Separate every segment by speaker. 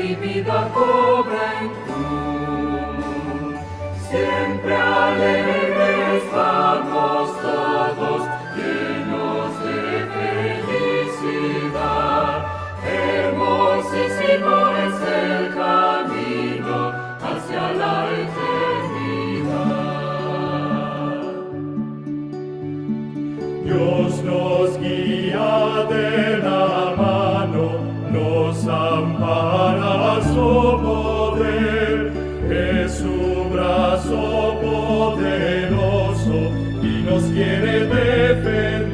Speaker 1: y vida cobra en tú. Siempre alegres vamos todos, llenos de felicidad. Hermosísimo es el camino hacia la eternidad. Dios nos guía de la mano, nos ampara su poder, es su brazo poderoso y nos quiere defender.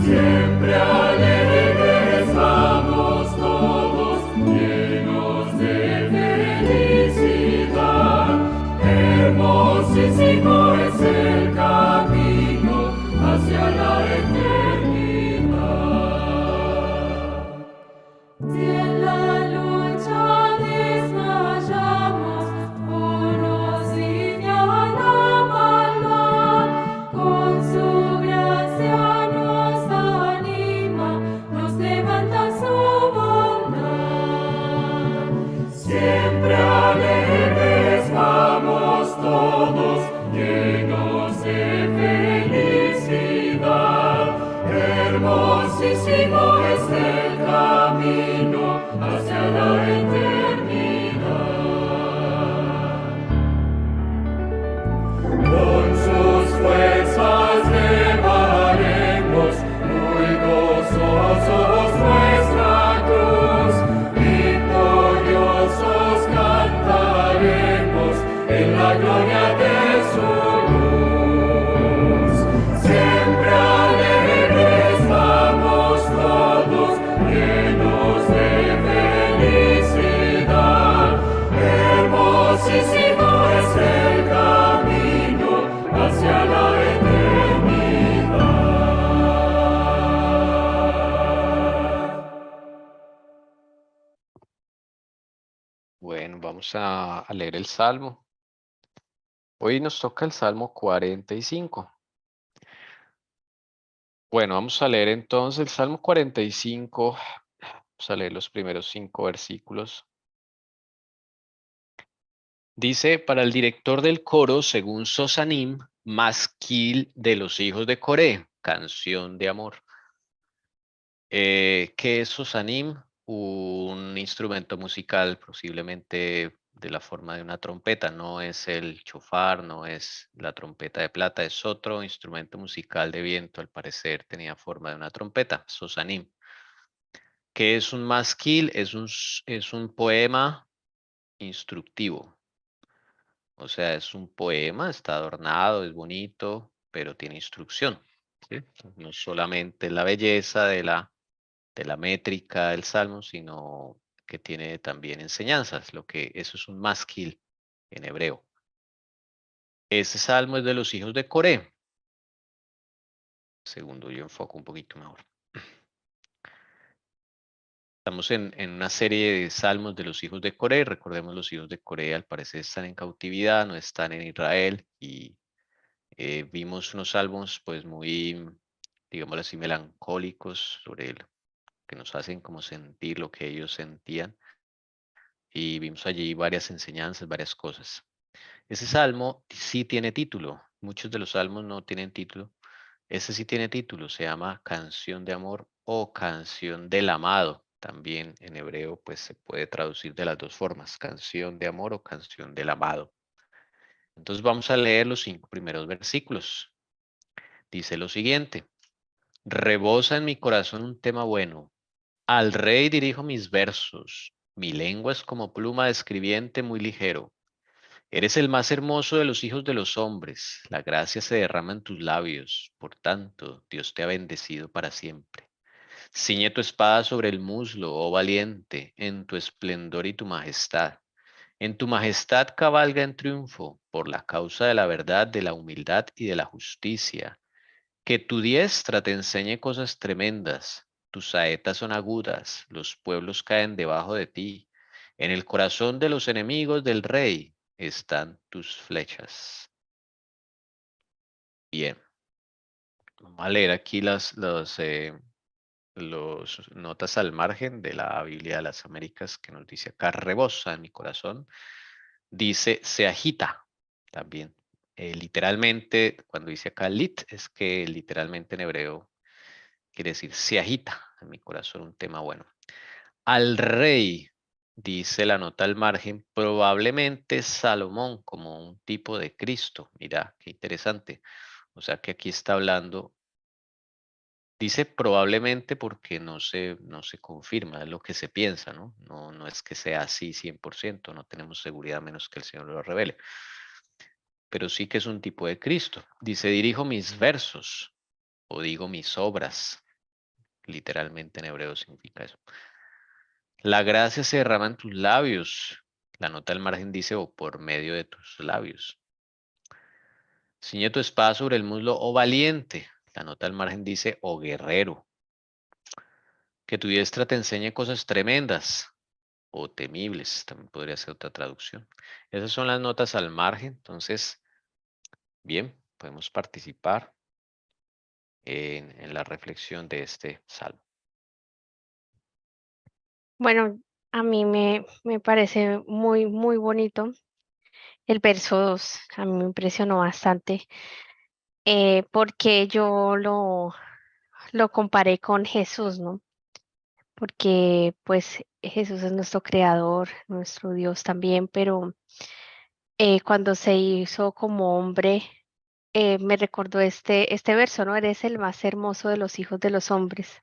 Speaker 1: Siempre alegres vamos todos, llenos de felicidad. Hermosísimo es el camino hacia la eternidad. Si en la lucha desmayamos o nos lidia la maldad, con su gracia nos anima, nos levanta su bondad. Siempre alegres vamos todos, llenos de felicidad. Hermosísimo es el camino hacia la eternidad. Con sus fuerzas llevaremos muy gozosos nuestra cruz, victoriosos cantaremos en la gloria de su luz. Siempre alegres vamos todos, llenos de felicidad. Hermosísimo es el camino hacia la eternidad.
Speaker 2: Bueno, vamos a leer el Salmo. Hoy nos toca el Salmo 45. Bueno, vamos a leer entonces el Salmo 45. Vamos a leer los primeros 5 versículos. Dice, para el director del coro, según Sosanim, masquil de los hijos de Coré, canción de amor. ¿Qué es Sosanim? Un instrumento musical posiblemente de la forma de una trompeta. No es el chofar, no es la trompeta de plata, es otro instrumento musical de viento. Al parecer tenía forma de una trompeta, Sosanim. ¿Qué es un masquil? Es un poema instructivo. O sea, es un poema, está adornado, es bonito, pero tiene instrucción. ¿Sí? No solamente la belleza de la métrica del salmo, sino que tiene también enseñanzas. Eso es un masquil en hebreo. Ese salmo es de los hijos de Coré. Segundo, yo enfoco un poquito mejor. Estamos en una serie de salmos de los hijos de Coré. Recordemos, los hijos de Coré al parecer están en cautividad, no están en Israel, y vimos unos salmos pues muy, digámoslo así, melancólicos sobre él, que nos hacen como sentir lo que ellos sentían, y vimos allí varias enseñanzas, varias cosas. Ese salmo sí tiene título. Muchos de los salmos no tienen título. Ese sí tiene título. Se llama Canción de Amor o Canción del Amado. También en hebreo pues se puede traducir de las dos formas. Canción de Amor o Canción del Amado. Entonces vamos a leer los 5 primeros versículos. Dice lo siguiente. Rebosa en mi corazón un tema bueno. Al rey dirijo mis versos. Mi lengua es como pluma de escribiente muy ligero. Eres el más hermoso de los hijos de los hombres. La gracia se derrama en tus labios. Por tanto, Dios te ha bendecido para siempre. Ciñe tu espada sobre el muslo, oh valiente, en tu esplendor y tu majestad. En tu majestad cabalga en triunfo, por la causa de la verdad, de la humildad y de la justicia. Que tu diestra te enseñe cosas tremendas. Tus saetas son agudas, los pueblos caen debajo de ti. En el corazón de los enemigos del rey están tus flechas. Bien, vamos a leer aquí los notas al margen de la Biblia de las Américas que nos dice acá, rebosa en mi corazón, dice se agita también. Literalmente, cuando dice acá lit, es que literalmente en hebreo quiere decir se agita en mi corazón, un tema bueno. Al rey, dice la nota al margen, probablemente Salomón como un tipo de Cristo. Mira, qué interesante. O sea que aquí está hablando, dice probablemente porque no se confirma, es lo que se piensa, ¿no? No es que sea así 100%, no tenemos seguridad a menos que el Señor lo revele. Pero sí que es un tipo de Cristo. Dice, dirijo mis versos o digo mis obras. Literalmente en hebreo significa eso. La gracia se derrama en tus labios. La nota al margen dice, o por medio de tus labios. Ciñe tu espada sobre el muslo, oh valiente. La nota al margen dice, oh guerrero. Que tu diestra te enseñe cosas tremendas o temibles, también podría ser otra traducción. Esas son las notas al margen. Entonces, bien, podemos participar en la reflexión de este salmo.
Speaker 3: Bueno, a mí me parece muy, muy bonito el verso 2. A mí me impresionó bastante porque yo lo comparé con Jesús, ¿no? Porque pues Jesús es nuestro creador, nuestro Dios también, pero cuando se hizo como hombre, me recordó este verso, ¿no? Eres el más hermoso de los hijos de los hombres.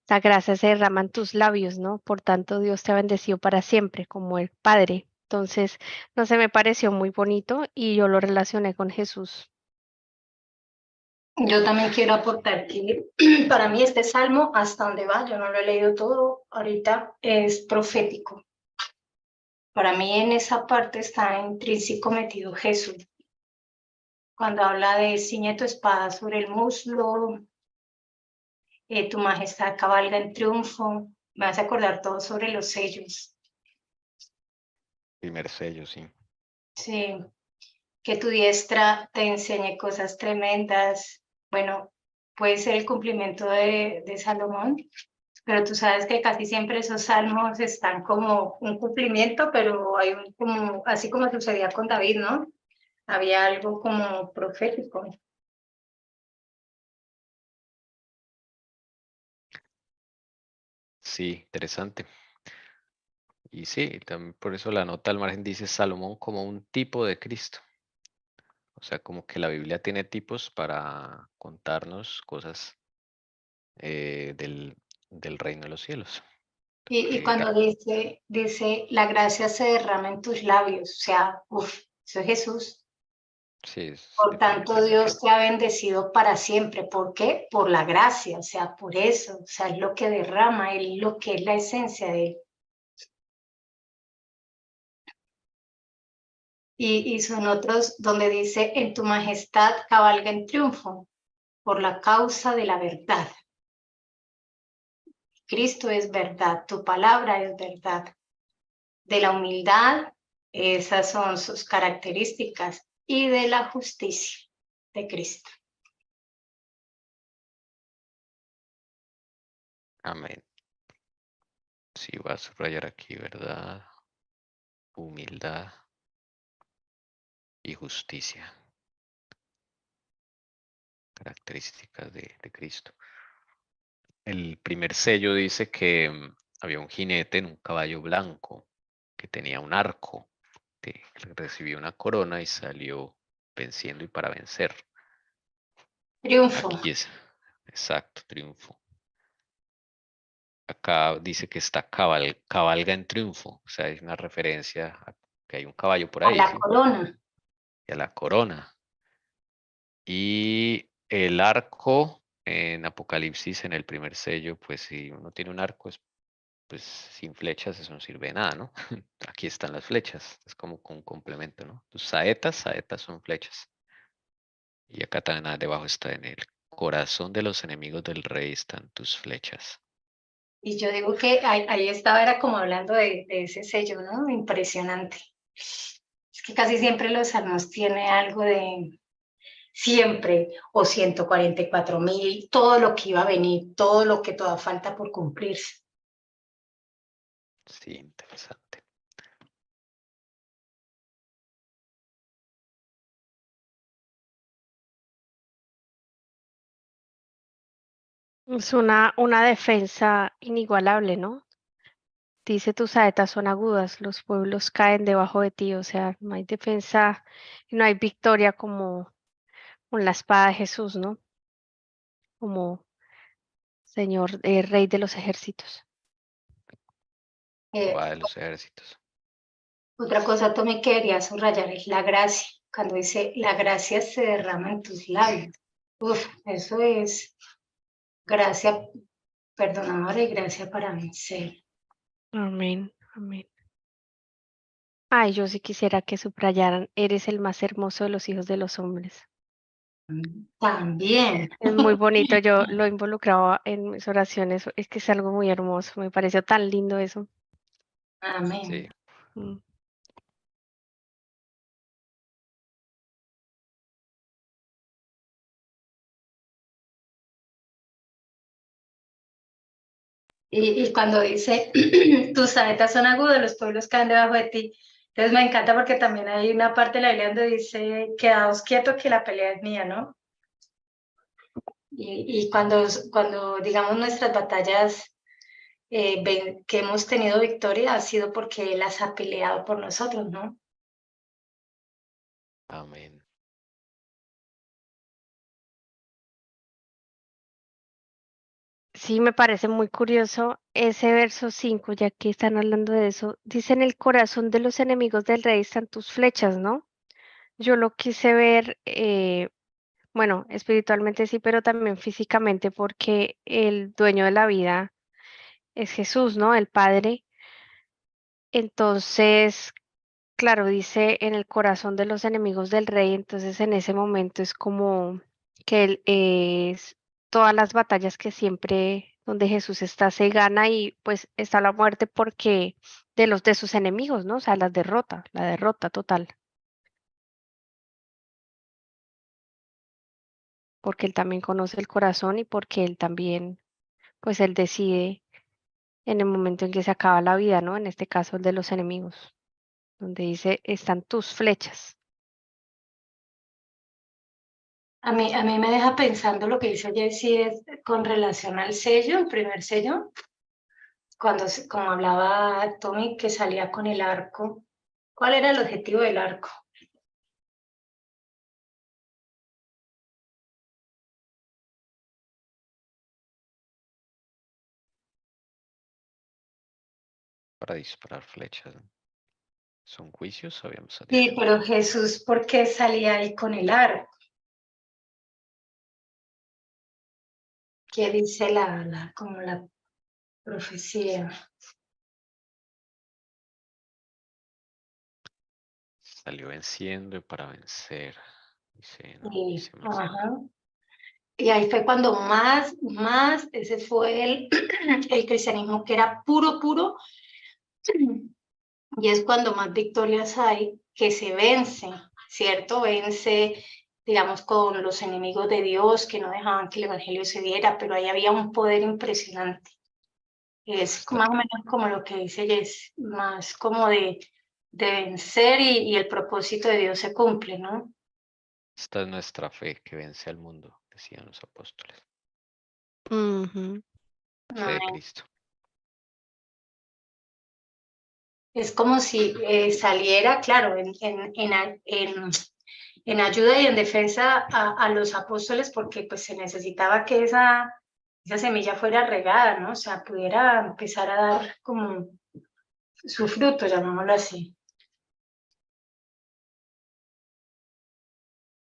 Speaker 3: La gracia se derrama en tus labios, ¿no? Por tanto, Dios te ha bendecido para siempre, como el Padre. Entonces, no sé, me pareció muy bonito y yo lo relacioné con Jesús.
Speaker 4: Yo también quiero aportar que para mí este salmo, hasta donde va, yo no lo he leído todo, ahorita es profético. Para mí en esa parte está intrínseco metido Jesús. Cuando habla de ciñe tu espada sobre el muslo, tu majestad cabalga en triunfo, me vas a acordar todo sobre los sellos.
Speaker 2: Primer sello, sí.
Speaker 4: Sí, que tu diestra te enseñe cosas tremendas. Bueno, puede ser el cumplimiento de Salomón, pero tú sabes que casi siempre esos salmos están como un cumplimiento, pero hay como, así como sucedía con David, ¿no? Había algo como profético.
Speaker 2: Sí, interesante. Y sí, también por eso la nota al margen dice Salomón como un tipo de Cristo. O sea, como que la Biblia tiene tipos para contarnos cosas del reino de los cielos.
Speaker 4: Y cuando dice, la gracia se derrama en tus labios, o sea, eso es Jesús.
Speaker 2: Sí, es
Speaker 4: Por tanto,
Speaker 2: definitivamente.
Speaker 4: Dios te ha bendecido para siempre. ¿Por qué? Por la gracia, o sea, por eso, o sea, es lo que derrama, es lo que es la esencia de él. Y son otros donde dice, en tu majestad cabalga en triunfo, por la causa de la verdad. Cristo es verdad, tu palabra es verdad. De la humildad, esas son sus características, y de la justicia de Cristo.
Speaker 2: Amén. Sí, voy a subrayar aquí, ¿verdad? Humildad y justicia. Características de Cristo. El primer sello dice que había un jinete en un caballo blanco que tenía un arco, que recibió una corona y salió venciendo y para vencer.
Speaker 4: Triunfo.
Speaker 2: Aquí es, exacto, triunfo. Acá dice que está cabalga en triunfo, o sea, es una referencia a que hay un caballo por
Speaker 4: A
Speaker 2: ahí,
Speaker 4: la
Speaker 2: ¿sí?
Speaker 4: corona.
Speaker 2: Y a la corona. Y el arco en Apocalipsis, en el primer sello, pues si uno tiene un arco, pues sin flechas eso no sirve de nada, ¿no? Aquí están las flechas, es como un complemento, ¿no? Tus saetas son flechas. Y acá también debajo está en el corazón de los enemigos del rey están tus flechas.
Speaker 4: Y yo digo que ahí estaba, era como hablando de ese sello, ¿no? Impresionante. Es que casi siempre los salmos tiene algo siempre, o 144.000, todo lo que iba a venir, todo lo que todavía falta por cumplirse.
Speaker 2: Sí, interesante.
Speaker 3: Es una defensa inigualable, ¿no? Dice, tus saetas son agudas, los pueblos caen debajo de ti, o sea, no hay defensa, no hay victoria como con la espada de Jesús, ¿no? Como Señor, Rey de los ejércitos.
Speaker 2: Jehová de los ejércitos.
Speaker 4: Otra cosa, Tommy, que quería subrayar es la gracia. Cuando dice, la gracia se derrama en tus labios. Uf, eso es gracia perdonadora y gracia para vencer.
Speaker 3: Amén, amén. Ay, yo sí quisiera que subrayaran, eres el más hermoso de los hijos de los hombres.
Speaker 4: También.
Speaker 3: Es muy bonito, yo lo involucraba en mis oraciones, es que es algo muy hermoso, me pareció tan lindo eso.
Speaker 4: Amén.
Speaker 2: Sí.
Speaker 3: Mm.
Speaker 4: Y cuando dice, tus saetas son agudas, los pueblos caen debajo de ti. Entonces me encanta porque también hay una parte de la Biblia donde dice, quedaos quietos que la pelea es mía, ¿no? Y cuando digamos nuestras batallas que hemos tenido victoria ha sido porque Él las ha peleado por nosotros, ¿no?
Speaker 2: Amén.
Speaker 3: Sí, me parece muy curioso ese verso 5, ya que están hablando de eso. Dice, en el corazón de los enemigos del rey están tus flechas, ¿no? Yo lo quise ver, bueno, espiritualmente sí, pero también físicamente, porque el dueño de la vida es Jesús, ¿no? El Padre. Entonces, claro, dice en el corazón de los enemigos del rey, entonces en ese momento es como que él es todas las batallas que siempre donde Jesús está se gana y pues está la muerte porque de sus enemigos, ¿no? O sea, la derrota total, porque él también conoce el corazón y porque él también, pues él decide en el momento en que se acaba la vida, ¿no? En este caso el de los enemigos, donde dice, están tus flechas.
Speaker 4: A mí me deja pensando lo que dice Jessie es con relación al sello, el primer sello, como hablaba Tommy, que salía con el arco. ¿Cuál era el objetivo del arco?
Speaker 2: Para disparar flechas, ¿no? ¿Son juicios? Habíamos
Speaker 4: Sí,
Speaker 2: dicho.
Speaker 4: pero Jesús, ¿por qué salía ahí con el arco? ¿Qué dice como la profecía?
Speaker 2: Salió venciendo y para vencer. Dice, no,
Speaker 4: Sí,
Speaker 2: dice más.
Speaker 4: ajá. Y ahí fue cuando más, ese fue el cristianismo que era puro, puro, y es cuando más victorias hay que se vence, ¿cierto? Vence, digamos, con los enemigos de Dios que no dejaban que el evangelio se diera, pero ahí había un poder impresionante. Es más o menos como lo que dice Jess, más como de vencer y el propósito de Dios se cumple, ¿no?
Speaker 2: Esta es nuestra fe que vence al mundo, decían los apóstoles.
Speaker 3: Ujú.
Speaker 2: La fe de Cristo.
Speaker 4: Es como si saliera, claro, en ayuda y en defensa a los apóstoles, porque pues se necesitaba que esa semilla fuera regada, ¿no? O sea, pudiera empezar a dar como su fruto, llamémoslo así.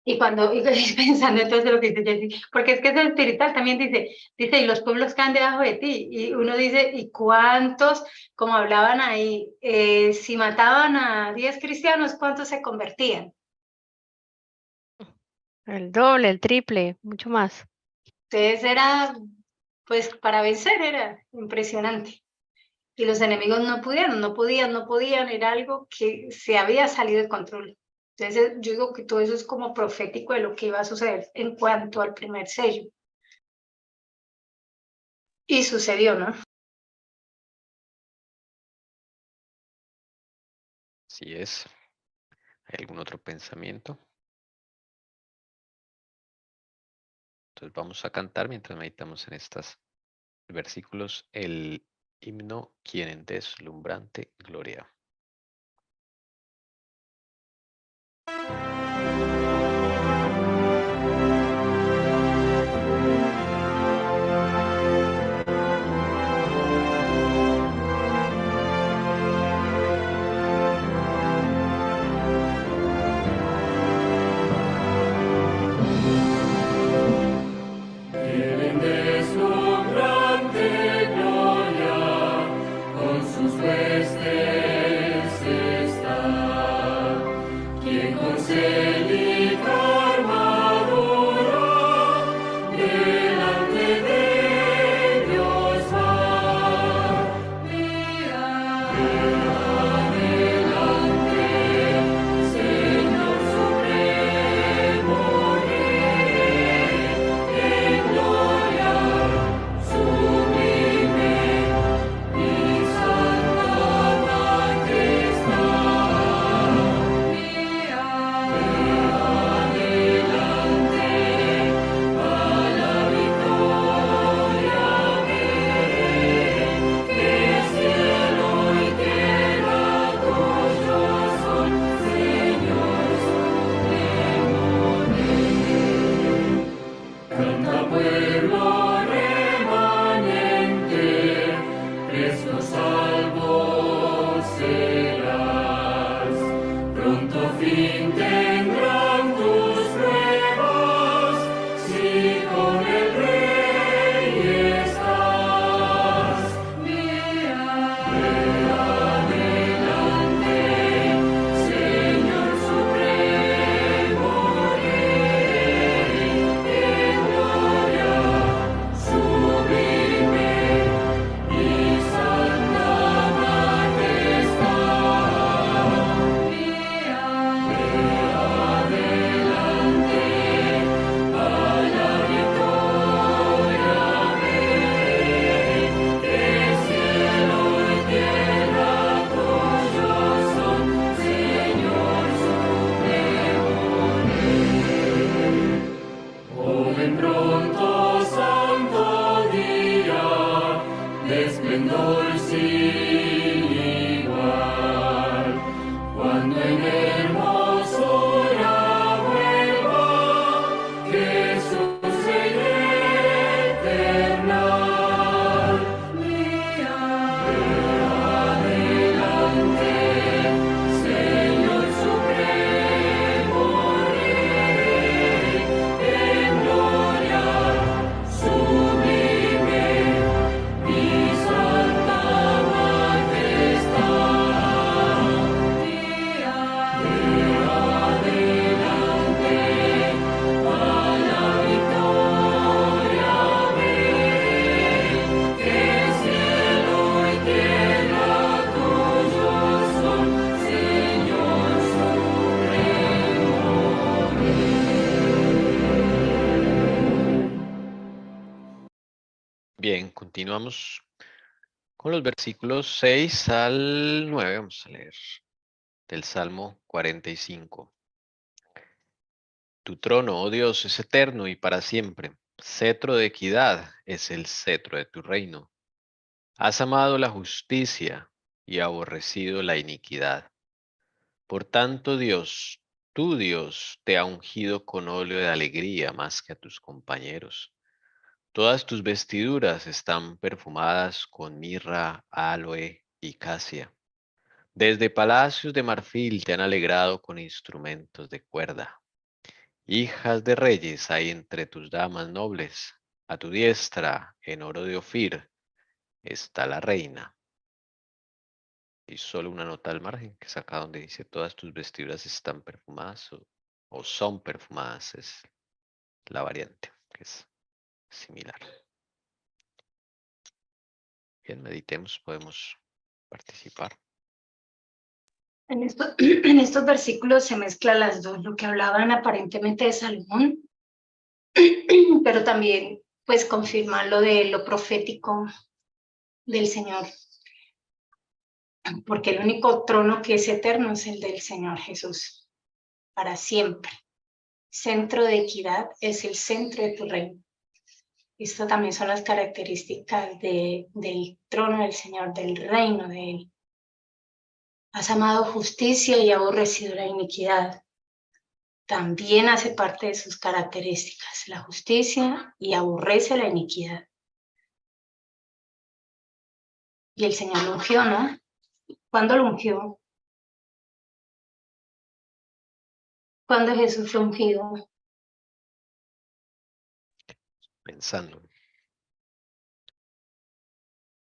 Speaker 4: Y pensando entonces lo que dice Jessy, porque es que es espiritual, también dice, y los pueblos caen debajo de ti, y uno dice, ¿y cuántos, como hablaban ahí, si mataban a 10 cristianos, cuántos se convertían?
Speaker 3: El doble, el triple, mucho más.
Speaker 4: Entonces era, pues para vencer era impresionante. Y los enemigos no podían, era algo que se había salido de control. Entonces, yo digo que todo eso es como profético de lo que iba a suceder en cuanto al primer sello. Y sucedió, ¿no?
Speaker 2: Así es. ¿Hay algún otro pensamiento? Entonces vamos a cantar mientras meditamos en estos versículos el himno Quien en deslumbrante gloria.
Speaker 1: Quien en deslumbrante gloria con sus huestes está, quien con célica armadura delante de Dios va. Vea adelante, Señor supremo Rey, en gloria sublime y santa majestad. Vea adelante a la victoria ver, que cielo y tierra tuyos son, Señor supremo Rey. Canta pueblo remanente, presto salvo serás. Pronto fin tendrán tus pruebas, si con el Rey estás. Vea adelante, Señor supremo Rey, en gloria sublime y santa majestad. Vea adelante a la victoria ver, que cielo y tierra tuyos son, Señor supremo Rey. Joven pronto santo día, de esplendor sin igual, cuando en hermosura vuelva Jesús Rey eternal. Vea adelante, Señor supremo Rey, en gloria sublime y santa majestad. Vea adelante a la victoria ver, que cielo y tierra tuyos son, Señor supremo Rey.
Speaker 2: Bien, continuamos con los versículos 6 al 9. Vamos a leer del Salmo 45. Tu trono, oh Dios, es eterno y para siempre. Cetro de equidad es el cetro de tu reino. Has amado la justicia y aborrecido la iniquidad. Por tanto, Dios, tu Dios, te ha ungido con óleo de alegría más que a tus compañeros. Todas tus vestiduras están perfumadas con mirra, aloe y casia. Desde palacios de marfil te han alegrado con instrumentos de cuerda. Hijas de reyes hay entre tus damas nobles. A tu diestra, en oro de Ofir, está la reina. Y solo una nota al margen, que es acá donde dice todas tus vestiduras están perfumadas o son perfumadas, es la variante, que es similar. Bien, meditemos, podemos participar.
Speaker 4: En estos versículos se mezclan las dos, lo que hablaban aparentemente de Salomón, pero también pues confirma lo de lo profético del Señor, porque el único trono que es eterno es el del Señor Jesús, para siempre. Centro de equidad es el centro de tu reino. Esto también son las características del trono del Señor, del reino de Él. Has amado justicia y aborrecido la iniquidad. También hace parte de sus características, la justicia, y aborrece la iniquidad. Y el Señor lo ungió, ¿no? ¿Cuándo lo ungió? ¿Cuándo Jesús fue ungido?
Speaker 2: Pensando.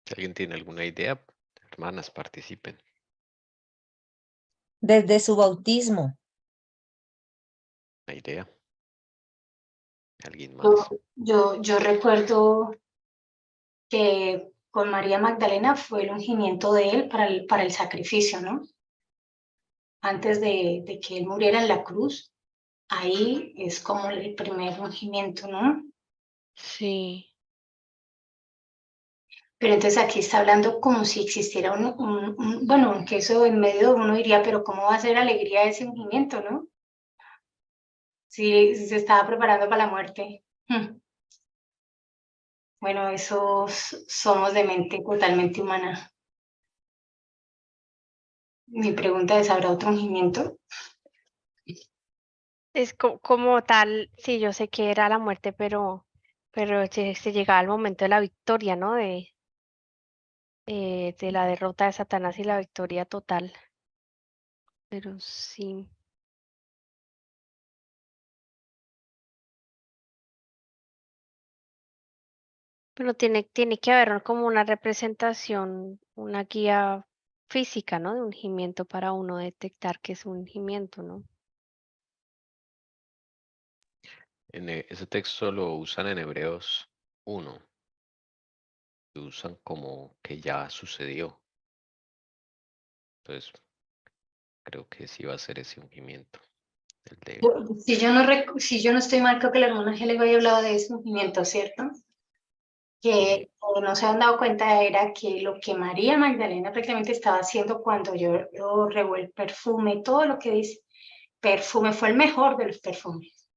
Speaker 2: Si alguien tiene alguna idea, hermanas, participen.
Speaker 5: Desde su bautismo.
Speaker 2: ¿Una idea? ¿Alguien más?
Speaker 4: Yo recuerdo que con María Magdalena fue el ungimiento de él para el sacrificio, ¿no? Antes de que él muriera en la cruz, ahí es como el primer ungimiento, ¿no?
Speaker 3: Sí.
Speaker 4: Pero entonces aquí está hablando como si existiera bueno, aunque eso en medio uno diría, pero ¿cómo va a ser alegría ese ungimiento, no? Si se estaba preparando para la muerte. Bueno, esos somos de mente totalmente humana. Mi pregunta es, ¿habrá otro ungimiento?
Speaker 3: Es como tal, sí, yo sé que era la muerte, pero se llegaba el momento de la victoria, ¿no? De la derrota de Satanás y la victoria total. Pero sí. Pero tiene que haber como una representación, una guía física, ¿no? De ungimiento para uno detectar que es un ungimiento, ¿no?
Speaker 2: Ese texto lo usan en Hebreos 1. Lo usan como que ya sucedió. Entonces, creo que sí va a ser ese ungimiento. El de...
Speaker 4: Si yo no estoy mal, creo que la hermana Angélica había hablado de ese ungimiento, ¿cierto? Que no se han dado cuenta era que lo que María Magdalena prácticamente estaba haciendo cuando yo regó el perfume, todo lo que dice perfume fue el mejor de los perfumes,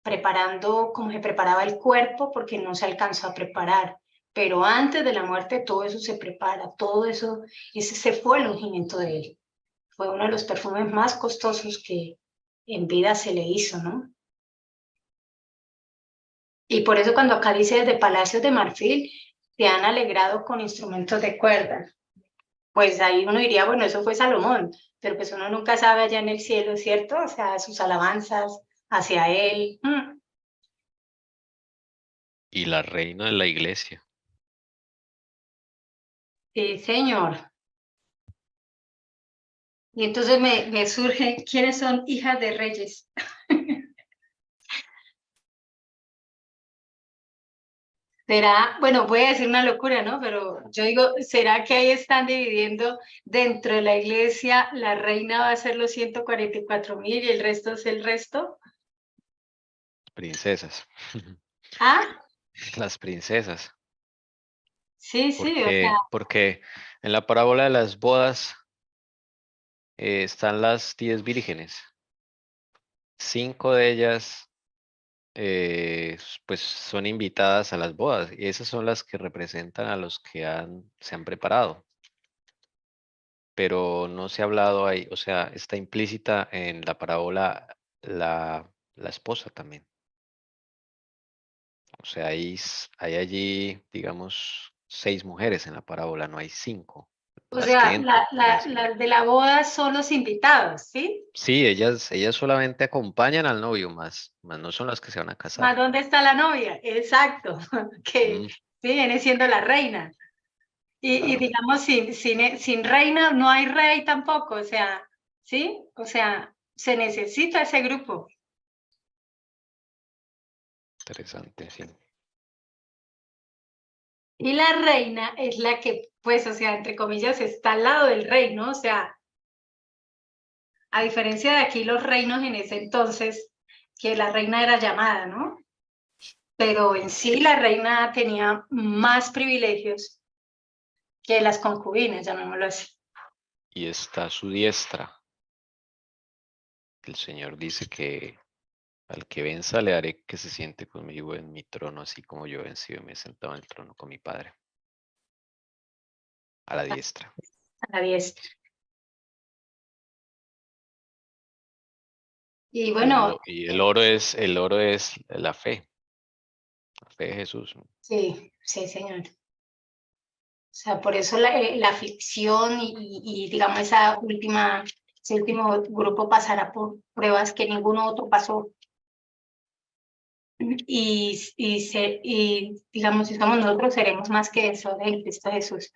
Speaker 4: preparando como se preparaba el cuerpo porque no se alcanzó a preparar, pero antes de la muerte todo eso se prepara, todo eso, ese fue el ungimiento de él, fue uno de los perfumes más costosos que en vida se le hizo, ¿no? Y por eso cuando acá dice desde palacios de marfil, te han alegrado con instrumentos de cuerda. Pues ahí uno diría, bueno, eso fue Salomón, pero pues uno nunca sabe allá en el cielo, ¿cierto? O sea, sus alabanzas hacia él.
Speaker 2: Y la reina de la iglesia.
Speaker 4: Sí, señor. Y entonces me surge, ¿quiénes son hijas de reyes? Será, bueno, voy a decir una locura, ¿no? Pero yo digo, ¿será que ahí están dividiendo dentro de la iglesia, la reina va a ser los 144,000 y el resto es el resto?
Speaker 2: Princesas.
Speaker 4: Ah,
Speaker 2: Las princesas.
Speaker 4: sí, sí, o sea,
Speaker 2: Porque en la parábola de las bodas están las 10 vírgenes. 5 de ellas pues son invitadas a las bodas y esas son las que representan a los que se han preparado. Pero no se ha hablado ahí, o sea, está implícita en la parábola la esposa también. O sea, hay allí, digamos, 6 mujeres en la parábola, no hay 5.
Speaker 4: o
Speaker 2: Las que
Speaker 4: sea,
Speaker 2: entran, quiere decir.
Speaker 4: las de la boda son los invitados, ¿sí?
Speaker 2: Sí, ellas solamente acompañan al novio, más no son las que se van a casar.
Speaker 4: ¿Más dónde está la novia? Exacto, que
Speaker 2: Mm,
Speaker 4: sí, viene siendo la reina. Y
Speaker 2: claro,
Speaker 4: digamos, sin reina no hay rey tampoco, o sea, ¿sí? O sea, se necesita ese grupo.
Speaker 2: interesante, sí.
Speaker 4: Y la reina es la que, pues, o sea, entre comillas, está al lado del rey, ¿no? O sea, A diferencia de aquí los reinos en ese entonces, que la reina era llamada, ¿no? Pero en sí la reina tenía más privilegios que las concubinas, llamémoslo así.
Speaker 2: Y está a su diestra. El Señor dice que al que venza le haré que se siente conmigo en mi trono, así como yo he vencido y me he sentado en el trono con mi Padre. A la diestra.
Speaker 4: A la diestra. Y bueno,
Speaker 2: Y el oro es la fe de Jesús.
Speaker 4: sí, sí, señor. O sea, por eso la aflicción y digamos ese último grupo pasará por pruebas que ninguno otro pasó. Y digamos, si somos nosotros, seremos más que vencedores en Cristo Jesús.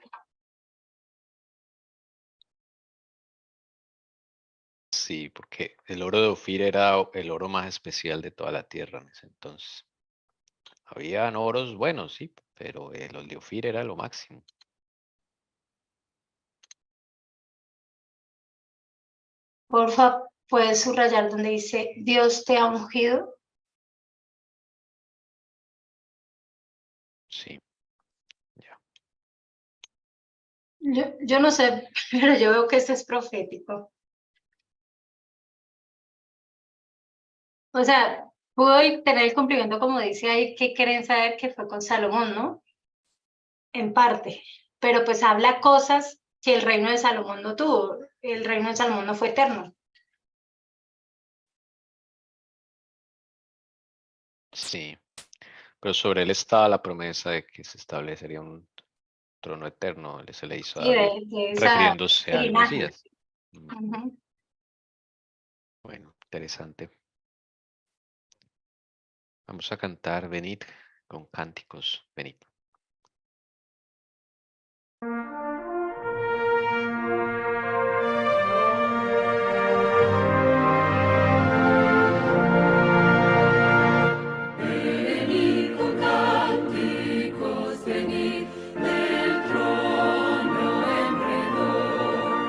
Speaker 2: Sí, porque el oro de Ofir era el oro más especial de toda la tierra en ese entonces. Habían oros buenos, sí, pero el de Ofir era lo máximo.
Speaker 4: Porfa, puedes subrayar donde dice Dios te ha ungido.
Speaker 2: Sí, ya.
Speaker 4: Yo no sé, pero yo veo que esto es profético. O sea, pudo tener el cumplimiento, como dice ahí, que quieren saber que fue con Salomón, ¿no? En parte, pero pues habla cosas que el reino de Salomón no tuvo. El reino de Salomón no fue eterno.
Speaker 2: Sí, pero sobre él estaba la promesa de que se establecería un trono eterno, se le hizo a
Speaker 4: Sí,
Speaker 2: David,
Speaker 4: de esa
Speaker 2: refiriéndose al
Speaker 4: linaje.
Speaker 2: Mesías.
Speaker 4: Ujú.
Speaker 2: Bueno, interesante. Vamos a cantar Venid con cánticos. Venid.
Speaker 1: Venid con cánticos, venid del trono en redor,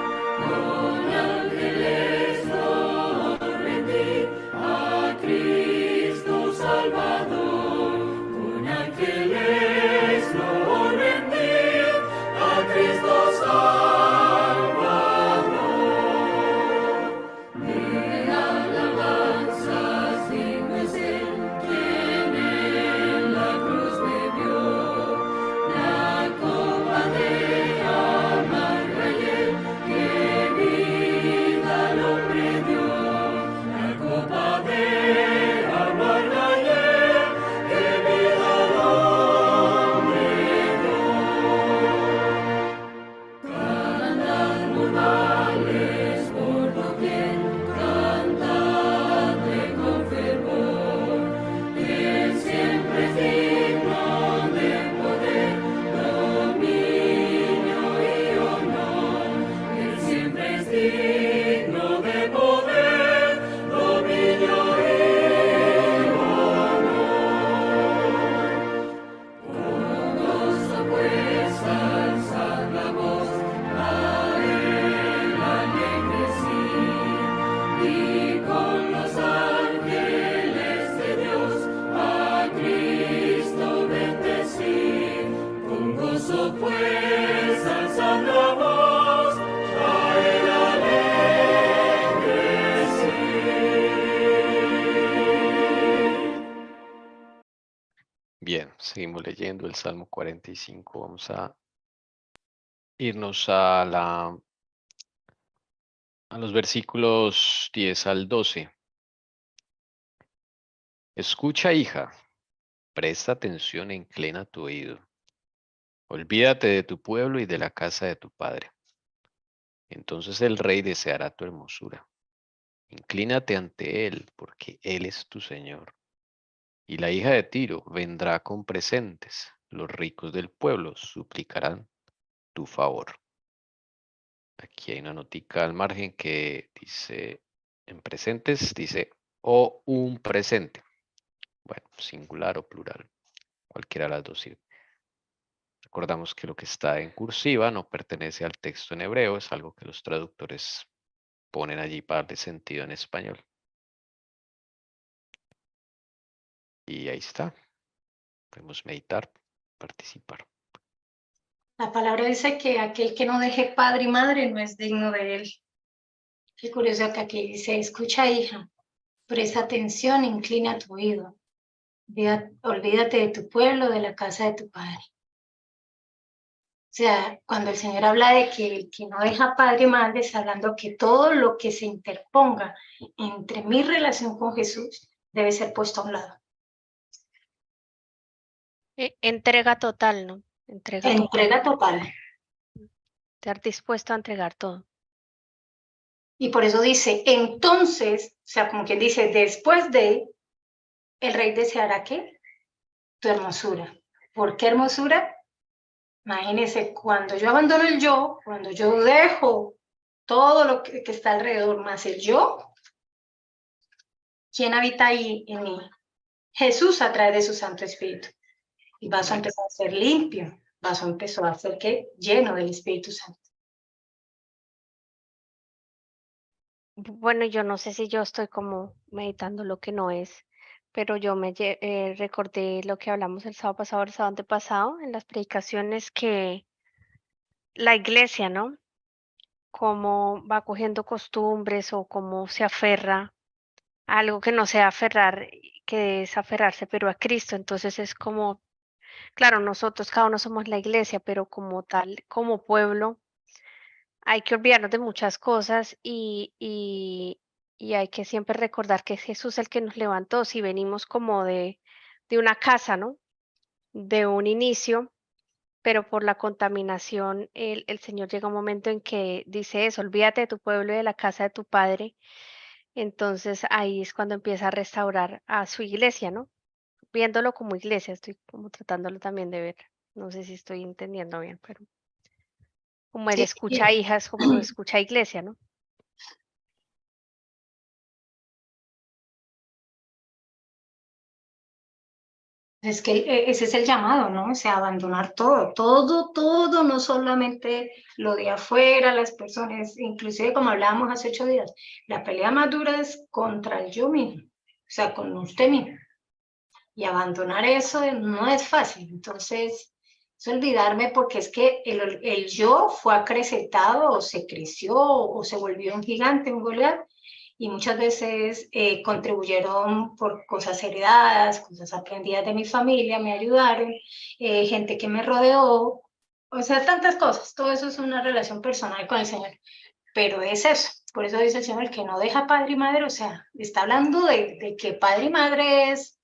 Speaker 1: con ángeles nos rendid a Cristo Salvador, con ángeles nos rendid a Cristo Salvador. De alabanzas digno es Él, quien en la cruz bebió la copa de amarga hiel que vida al hombre dio. La copa de amarga hiel que vida al hombre dio. Cantad mortales por doquier, cantadle con fervor. Él siempre es digno de poder, dominio y honor. Él siempre es digno de poder, dominio y honor. Con gozo pues alzad la voz, a Él alegre sí, y con los ángeles de Dios a Cristo bendecid. Con gozo pues alzad la voz, a Él alegre sí.
Speaker 2: Bien, seguimos leyendo el Salmo 45. Vamos a irnos a los versículos 10 al 12. Escucha, hija, presta atención e inclina tu oído. Olvídate de tu pueblo y de la casa de tu padre. Entonces el rey deseará tu hermosura. Inclínate ante él, porque él es tu Señor. Y la hija de Tiro vendrá con presentes. Los ricos del pueblo suplicarán tu favor. Aquí hay una notica al margen que dice, en presentes, dice, o un presente. Bueno, singular o plural. Cualquiera de las dos sirve. Recordamos que lo que está en cursiva no pertenece al texto en hebreo, es algo que los traductores ponen allí para darle sentido en español. Y ahí está. Podemos meditar, participar.
Speaker 4: La palabra dice que aquel que no deje padre y madre no es digno de él. Qué curioso que aquí dice, escucha hija, presta atención, inclina tu oído. Olvídate de tu pueblo, de la casa de tu padre. O sea, cuando el Señor habla de que el que no deja padre y madre, está hablando que todo lo que se interponga entre mi relación con Jesús debe ser puesto a un lado.
Speaker 3: Entrega total, ¿no? Entrega total.
Speaker 4: Entrega total.
Speaker 3: Estar dispuesto a entregar todo.
Speaker 4: Y por eso dice, entonces, o sea, como quien dice, después de, el rey deseará ¿qué? Tu hermosura. ¿Por qué hermosura? Imagínense, cuando yo abandono el yo, cuando yo dejo todo lo que está alrededor más el yo, ¿quién habita ahí en mí? Jesús a través de su Santo Espíritu. Y vas a empezar a ser limpio, vas a empezar a ser ¿qué? Lleno del Espíritu Santo.
Speaker 3: Bueno, yo no sé si yo estoy como meditando lo que no es, pero yo recordé lo que hablamos el sábado pasado, el sábado antepasado, en las predicaciones, que la iglesia, ¿no? Cómo va cogiendo costumbres o cómo se aferra a algo que no sea aferrar, que es aferrarse, pero a Cristo. Entonces es como, claro, nosotros cada uno somos la iglesia, pero como tal, como pueblo, hay que olvidarnos de muchas cosas y hay que siempre recordar que es Jesús el que nos levantó. Si venimos como de una casa, ¿no? De un inicio, pero por la contaminación, el Señor llega un momento en que dice eso, olvídate de tu pueblo y de la casa de tu padre. Entonces ahí es cuando empieza a restaurar a su iglesia, ¿no? Viéndolo como iglesia, estoy como tratándolo también de ver. No sé si estoy entendiendo bien, pero como él
Speaker 4: Sí,
Speaker 3: escucha hijas, como escucha iglesia, ¿no?
Speaker 4: es que ese es el llamado, ¿no? O sea, abandonar todo, no solamente lo de afuera, las personas, inclusive como hablábamos hace 8 días, la pelea más dura es contra el yo mismo, o sea, con usted mismo. Y abandonar eso no es fácil, entonces es olvidarme porque es que el yo fue acrecentado o se creció o se volvió un gigante, un Goliat, y muchas veces contribuyeron por cosas heredadas, cosas aprendidas de mi familia, me ayudaron, gente que me rodeó, o sea, tantas cosas, todo eso es una relación personal con el Señor, pero es eso, por eso dice el Señor, el que no deja padre y madre, o sea, está hablando de que padre y madre es,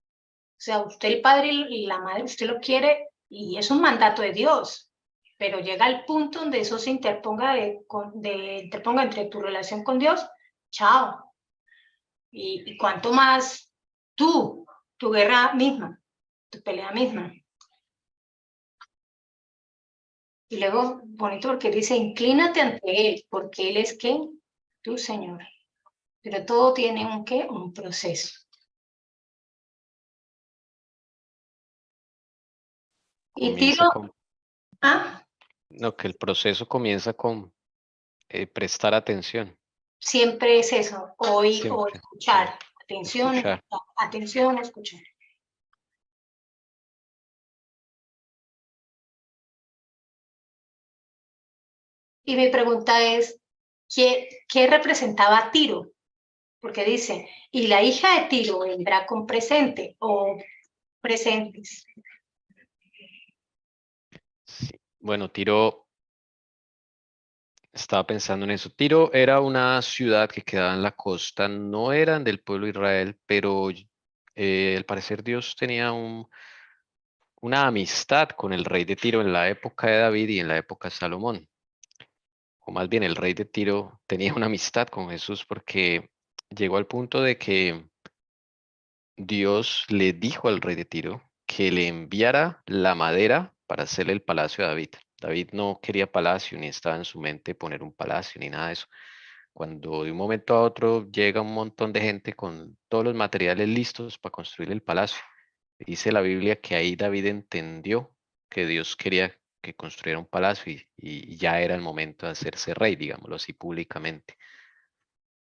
Speaker 4: o sea, usted el padre y la madre, usted lo quiere y es un mandato de Dios, pero llega al punto donde eso se interponga, interponga entre tu relación con Dios, chao. Y cuanto más tu guerra misma, tu pelea misma. Y luego, bonito porque dice, inclínate ante Él, porque Él es ¿qué? Tu Señor. Pero todo tiene un ¿qué? Un proceso. Y
Speaker 2: Comienza
Speaker 4: Tiro,
Speaker 2: con,
Speaker 4: ¿ah?
Speaker 2: no, que el proceso comienza con prestar atención,
Speaker 4: Siempre es eso, oír o
Speaker 2: siempre.
Speaker 4: escuchar. Atención,
Speaker 2: Escuchar.
Speaker 4: atención, escuchar. Y mi pregunta es, ¿qué representaba Tiro? Porque dice, y la hija de Tiro vendrá con presente o presentes.
Speaker 2: Sí. Bueno, Tiro, estaba pensando en eso. Tiro era una ciudad que quedaba en la costa, no eran del pueblo de Israel, pero al parecer Dios tenía una amistad con el rey de Tiro en la época de David y en la época de Salomón. O más bien el rey de Tiro tenía una amistad con Jesús porque llegó al punto de que Dios le dijo al rey de Tiro que le enviara la madera para hacerle el palacio a David. David no quería palacio, ni estaba en su mente poner un palacio, ni nada de eso. Cuando de un momento a otro llega un montón de gente con todos los materiales listos para construir el palacio, dice la Biblia que ahí David entendió que Dios quería que construyera un palacio y ya era el momento de hacerse rey, digámoslo así públicamente.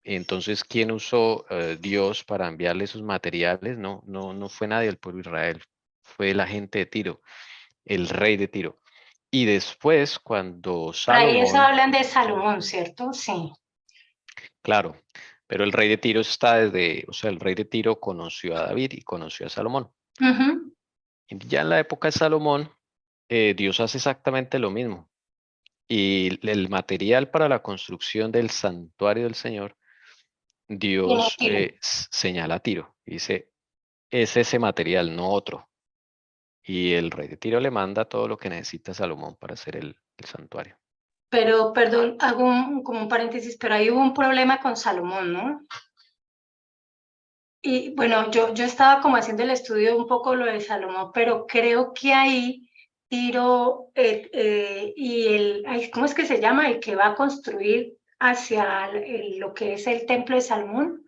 Speaker 2: Entonces, ¿quién usó Dios para enviarle esos materiales? No fue nadie del pueblo de Israel, fue la gente de Tiro, el rey de Tiro. Y después, cuando
Speaker 4: Por ahí eso
Speaker 2: Salomón,
Speaker 4: hablan de Salomón, ¿cierto? Sí.
Speaker 2: claro, pero el rey de Tiro está desde, o sea, el rey de Tiro conoció a David y conoció a Salomón.
Speaker 4: Ujú.
Speaker 2: Y ya en la época de Salomón, Dios hace exactamente lo mismo. Y el material para la construcción del santuario del Señor,
Speaker 4: Tiene
Speaker 2: Dios
Speaker 4: tiro.
Speaker 2: señala a Tiro. Dice, es ese material, no otro. Y el rey de Tiro le manda todo lo que necesita Salomón para hacer el santuario.
Speaker 4: Pero, perdón, hago como un paréntesis, pero ahí hubo un problema con Salomón, ¿no? Y bueno, yo estaba como haciendo el estudio un poco lo de Salomón, pero creo que ahí Tiro y ¿cómo es que se llama? El que va a construir hacia lo que es el templo de Salomón,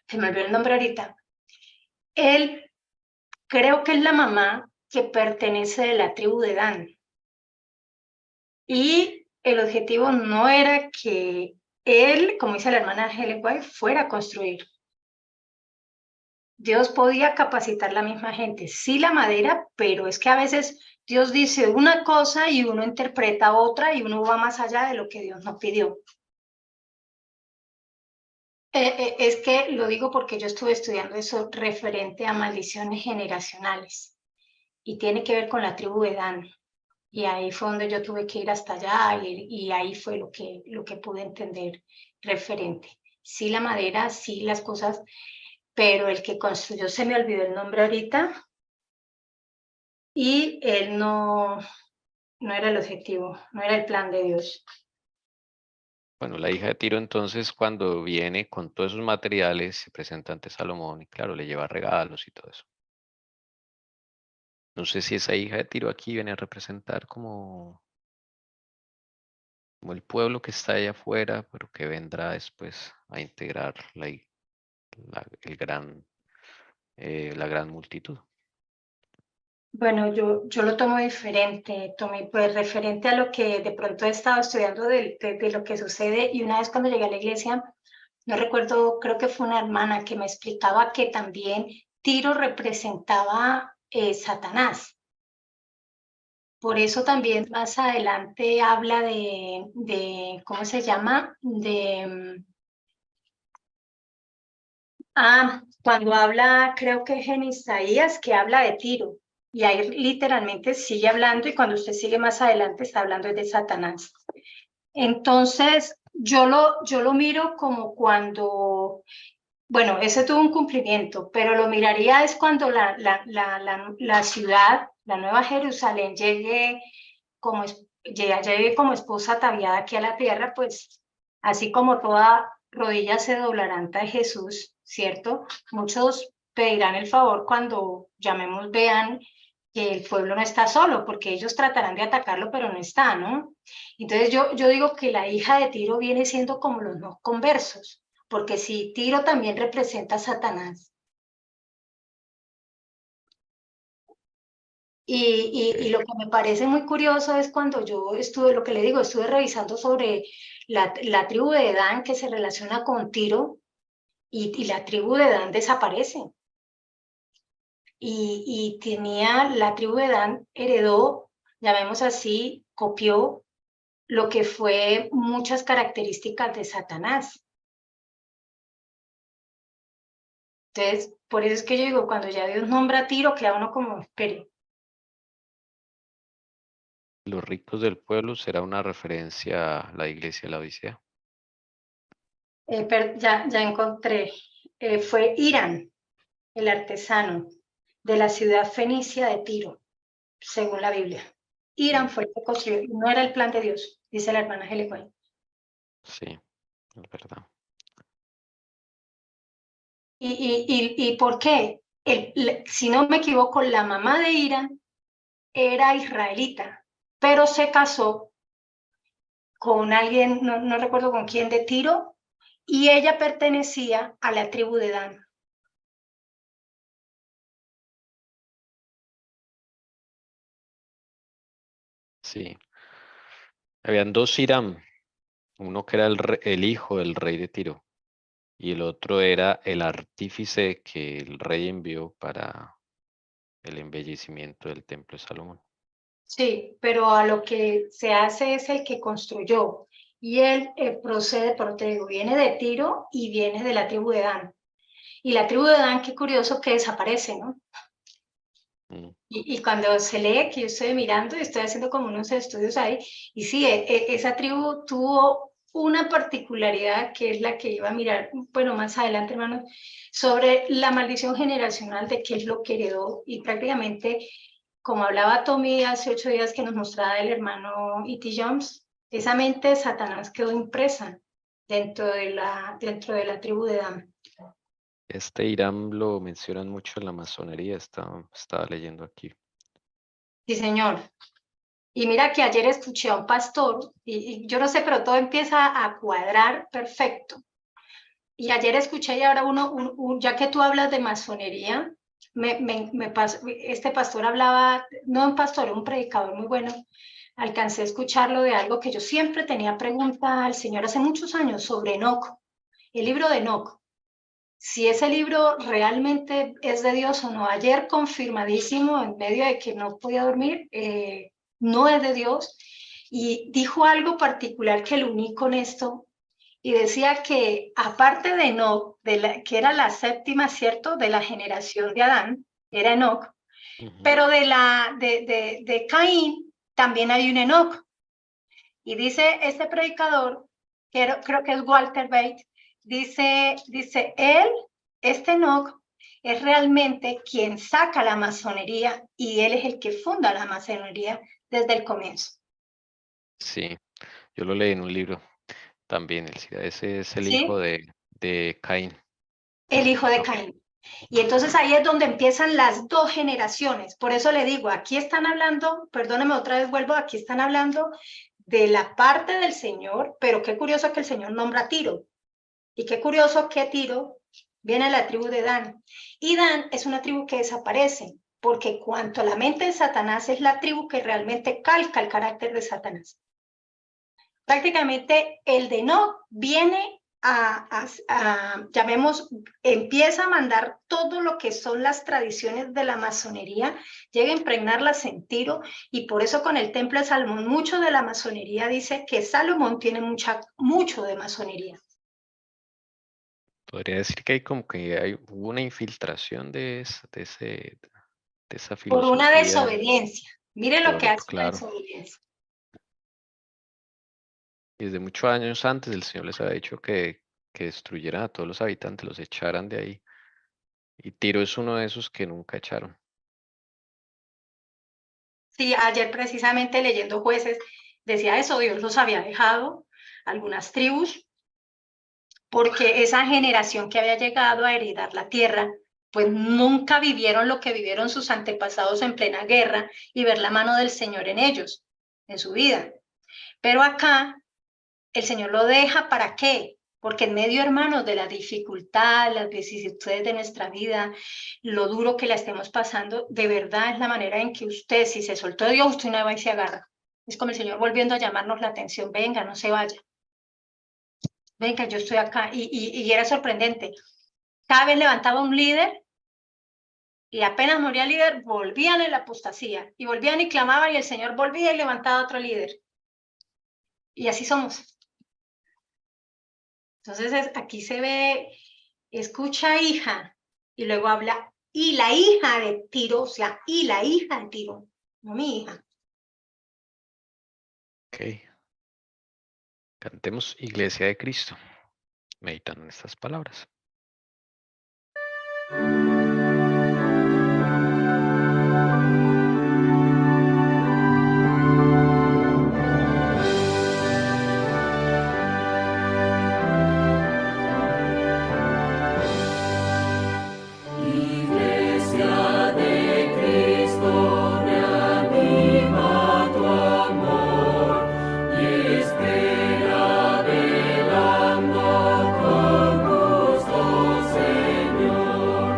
Speaker 4: se me olvidó el nombre ahorita. Él creo que es la mamá que pertenece de la tribu de Dan. Y el objetivo no era que él, como dice la hermana Helen White, fuera a construir. Dios podía capacitar la misma gente, sí la madera, pero es que a veces Dios dice una cosa y uno interpreta otra y uno va más allá de lo que Dios nos pidió. Es que lo digo porque yo estuve estudiando eso referente a maldiciones generacionales y tiene que ver con la tribu de Dan. Y ahí fue donde yo tuve que ir hasta allá y ahí fue lo que pude entender referente. Sí la madera, sí las cosas, pero el que construyó, se me olvidó el nombre ahorita, y él no era el objetivo, no era el plan de Dios.
Speaker 2: Bueno, la hija de Tiro entonces cuando viene con todos esos materiales se presenta ante Salomón y claro, le lleva regalos y todo eso. No sé si esa hija de Tiro aquí viene a representar como el pueblo que está allá afuera, pero que vendrá después a integrar la gran multitud.
Speaker 4: Bueno, yo lo tomo diferente, tomé pues referente a lo que de pronto he estado estudiando de lo que sucede, y una vez cuando llegué a la iglesia, no recuerdo, creo que fue una hermana que me explicaba que también Tiro representaba Satanás. Por eso también más adelante habla ¿cómo se llama? Cuando habla, creo que es en Isaías, que habla de Tiro. Y ahí literalmente sigue hablando, y cuando usted sigue más adelante está hablando de Satanás. Entonces, yo lo miro como cuando, bueno, ese tuvo un cumplimiento, pero lo miraría es cuando la ciudad, la Nueva Jerusalén, llegue como esposa ataviada aquí a la tierra, pues así como toda rodilla se doblará ante Jesús, ¿cierto? Muchos pedirán el favor cuando vean que el pueblo no está solo, porque ellos tratarán de atacarlo, pero no está, ¿no? Entonces yo digo que la hija de Tiro viene siendo como los no conversos, porque si Tiro también representa a Satanás. Y lo que me parece muy curioso es cuando yo estuve, lo que le digo, estuve revisando sobre la tribu de Dan que se relaciona con Tiro, y la tribu de Dan desaparece. Y la tribu de Dan heredó, llamemos así, copió lo que fue muchas características de Satanás. Entonces, por eso es que yo digo, cuando ya Dios nombra a Tiro, queda uno como, espere.
Speaker 2: Los ricos del pueblo será una referencia a la iglesia de la Odisea.
Speaker 4: Ya encontré. Fue Irán, el artesano de la ciudad fenicia de Tiro, según la Biblia. Irán fue el que construyó, no era el plan de Dios, dice la hermana Helen.
Speaker 2: Sí, es verdad.
Speaker 4: ¿Y por qué? Si no me equivoco, la mamá de Irán era israelita, pero se casó con alguien, no recuerdo con quién, de Tiro, y ella pertenecía a la tribu de Dan.
Speaker 2: Sí. Habían dos Hiram, uno que era el hijo del rey de Tiro. y el otro era el artífice que el rey envió para el embellecimiento del templo de Salomón.
Speaker 4: Sí, pero a lo que se hace es el que construyó. Y él procede, por te digo, viene de Tiro y viene de la tribu de Dan. Y la tribu de Dan, qué curioso que desaparece, ¿no?
Speaker 2: Mm.
Speaker 4: Y cuando se lee, que yo estoy mirando y estoy haciendo como unos estudios ahí, y sí, esa tribu tuvo una particularidad que es la que iba a mirar, bueno, más adelante, hermano, sobre la maldición generacional de qué es lo que heredó. Y prácticamente, como hablaba Tommy hace 8 días que nos mostraba el hermano E.T. Jones, esa mente de Satanás quedó impresa dentro de la tribu de Dan.
Speaker 2: Este Irán lo mencionan mucho en la masonería, estaba leyendo aquí.
Speaker 4: Sí, señor. Y mira que ayer escuché a un pastor, y yo no sé, pero todo empieza a cuadrar perfecto. Y ayer escuché, y ahora ya que tú hablas de masonería, este pastor hablaba, no un pastor, un predicador muy bueno, alcancé a escucharlo de algo que yo siempre tenía pregunta al Señor hace muchos años sobre Enoc, el libro de Enoc. Si ese libro realmente es de Dios o no. Ayer confirmadísimo, en medio de que no podía dormir, no es de Dios. Y dijo algo particular que lo uní con esto, y decía que aparte de Enoc, que era la séptima, ¿cierto?, de la generación de Adán, era Enoc, pero de Caín también hay un Enoc. Y dice este predicador, creo que es Walter Bates, dice él, este Enoc, es realmente quien saca la masonería y él es el que funda la masonería desde el comienzo.
Speaker 2: Sí, yo lo leí en un libro también. Ese es el
Speaker 4: ¿Sí?
Speaker 2: hijo de Caín.
Speaker 4: El hijo de Caín. Y entonces ahí es donde empiezan las dos generaciones. Por eso le digo, aquí están hablando, perdóneme otra vez, vuelvo, aquí están hablando de la parte del Señor, pero qué curioso que el Señor nombra a Tiro. Y qué curioso que Tiro viene a la tribu de Dan. Y Dan es una tribu que desaparece, porque cuanto a la mente de Satanás es la tribu que realmente calca el carácter de Satanás. Prácticamente el de Enoc viene llamemos, empieza a mandar todo lo que son las tradiciones de la masonería, llega a impregnarlas en Tiro, y por eso con el templo de Salomón, mucho de la masonería dice que Salomón tiene mucho de masonería.
Speaker 2: Podría decir que hay como que hubo una infiltración de esa
Speaker 4: Por una
Speaker 2: filosofía.
Speaker 4: desobediencia. Mire lo que
Speaker 2: Correcto,
Speaker 4: hace la
Speaker 2: claro.
Speaker 4: desobediencia.
Speaker 2: Y desde muchos años antes el Señor les había dicho que destruyeran a todos los habitantes, los echaran de ahí. Y Tiro es uno de esos que nunca echaron.
Speaker 4: Sí, ayer precisamente leyendo Jueces decía eso, Dios los había dejado, algunas tribus, porque esa generación que había llegado a heredar la tierra, pues nunca vivieron lo que vivieron sus antepasados en plena guerra y ver la mano del Señor en ellos, en su vida. Pero acá el Señor lo deja, ¿para qué? Porque en medio, hermanos, de la dificultad, las vicisitudes de nuestra vida, lo duro que la estemos pasando, de verdad es la manera en que usted, si se soltó de Dios, usted una vez se agarra. Es como el Señor volviendo a llamarnos la atención, venga, no se vaya. Venga, yo estoy acá. Y era sorprendente. Cada vez levantaba un líder y apenas moría el líder, volvían en la apostasía. Y volvían y clamaban y el Señor volvía y levantaba otro líder. Y así somos. Entonces aquí se ve, escucha hija, y luego habla, y la hija de Tiro, o sea, y la hija de Tiro, no mi hija.
Speaker 2: Ok. Cantemos Iglesia de Cristo, meditando en estas palabras.
Speaker 1: Iglesia de Cristo, reanima tu amor y espera velando con gusto, Señor.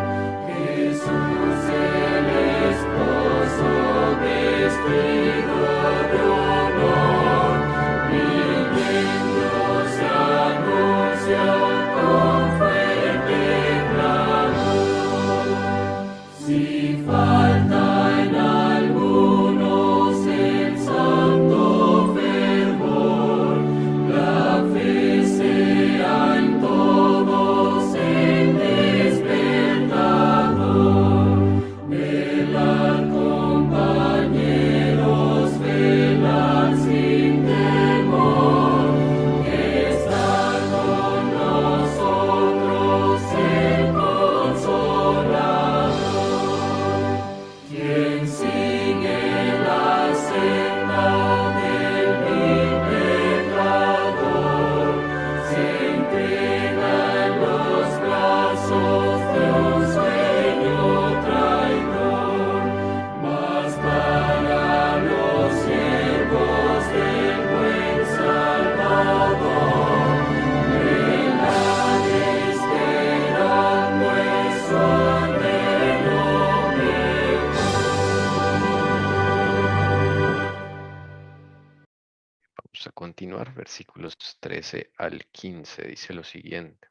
Speaker 2: Vamos a continuar, versículos 13 al 15, dice lo siguiente.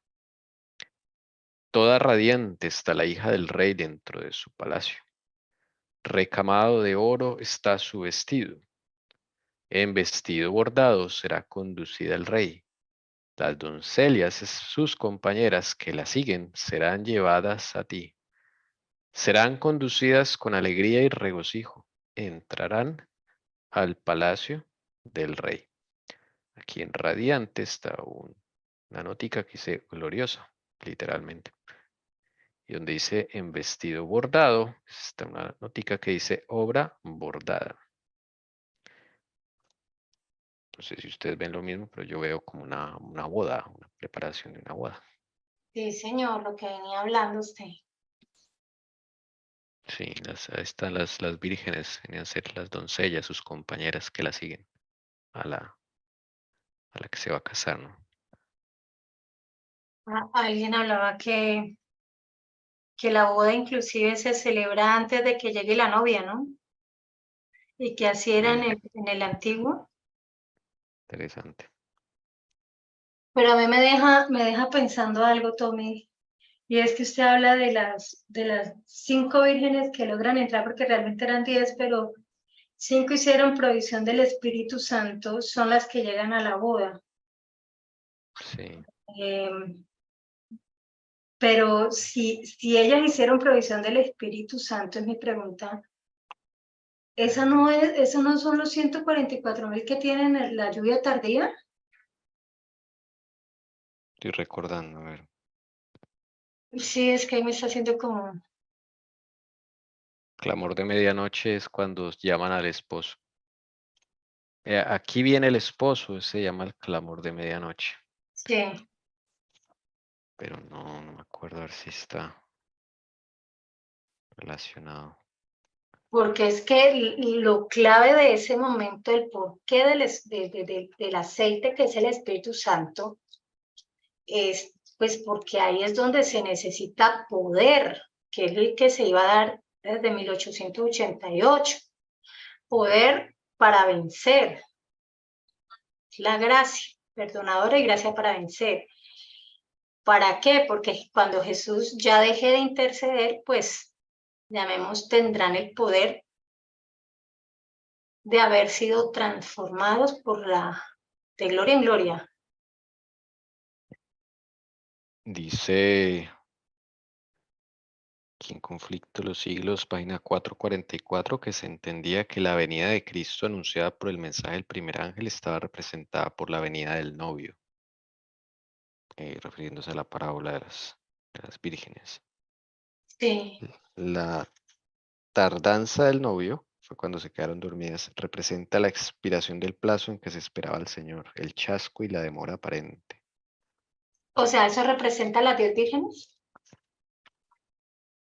Speaker 2: Toda radiante está la hija del rey dentro de su palacio. Recamado de oro está su vestido. En vestido bordado será conducida al rey. Las doncellas, sus compañeras que la siguen, serán llevadas a ti. Serán conducidas con alegría y regocijo. Entrarán al palacio del rey. Aquí en radiante está una notica que dice gloriosa, literalmente. Y donde dice en vestido bordado, está una notica que dice obra bordada. No sé si ustedes ven lo mismo, pero yo veo como una boda, una preparación de una boda.
Speaker 4: Sí, señor, lo que venía hablando usted.
Speaker 2: Sí, ahí están las vírgenes, venían a ser las doncellas, sus compañeras que la siguen a la que se va a casar, ¿no?
Speaker 4: Alguien hablaba que la boda inclusive se celebra antes de que llegue la novia, ¿no? Y que así era en el antiguo.
Speaker 2: Interesante.
Speaker 4: Pero a mí me deja pensando algo, Tommy, y es que usted habla de las 5 vírgenes que logran entrar, porque realmente eran 10, pero 5 hicieron provisión del Espíritu Santo, son las que llegan a la boda.
Speaker 2: Sí.
Speaker 4: Pero si ellas hicieron provisión del Espíritu Santo, es mi pregunta, ¿eso no son los 144.000 que tienen la lluvia tardía?
Speaker 2: Estoy recordando, a ver.
Speaker 4: Sí, es que ahí me está haciendo como...
Speaker 2: Clamor de medianoche es cuando llaman al esposo. Aquí viene el esposo, se llama el clamor de medianoche.
Speaker 4: Sí,
Speaker 2: Pero no me acuerdo a ver si está relacionado.
Speaker 4: porque es que lo clave de ese momento, el porqué del aceite que es el Espíritu Santo, es pues porque ahí es donde se necesita poder, que es el que se iba a dar desde 1888, poder para vencer, la gracia, perdonadora y gracia para vencer. ¿Para qué? Porque cuando Jesús ya deje de interceder, pues, llamemos, tendrán el poder de haber sido transformados de gloria en gloria.
Speaker 2: Dice aquí en Conflicto de los Siglos, página 444, que se entendía que la venida de Cristo anunciada por el mensaje del primer ángel estaba representada por la venida del novio, refiriéndose a la parábola de las vírgenes.
Speaker 4: Sí,
Speaker 2: La tardanza del novio fue cuando se quedaron dormidas. Representa la expiración del plazo en que se esperaba al Señor, el chasco y la demora aparente.
Speaker 4: o sea, eso representa las 10 vírgenes.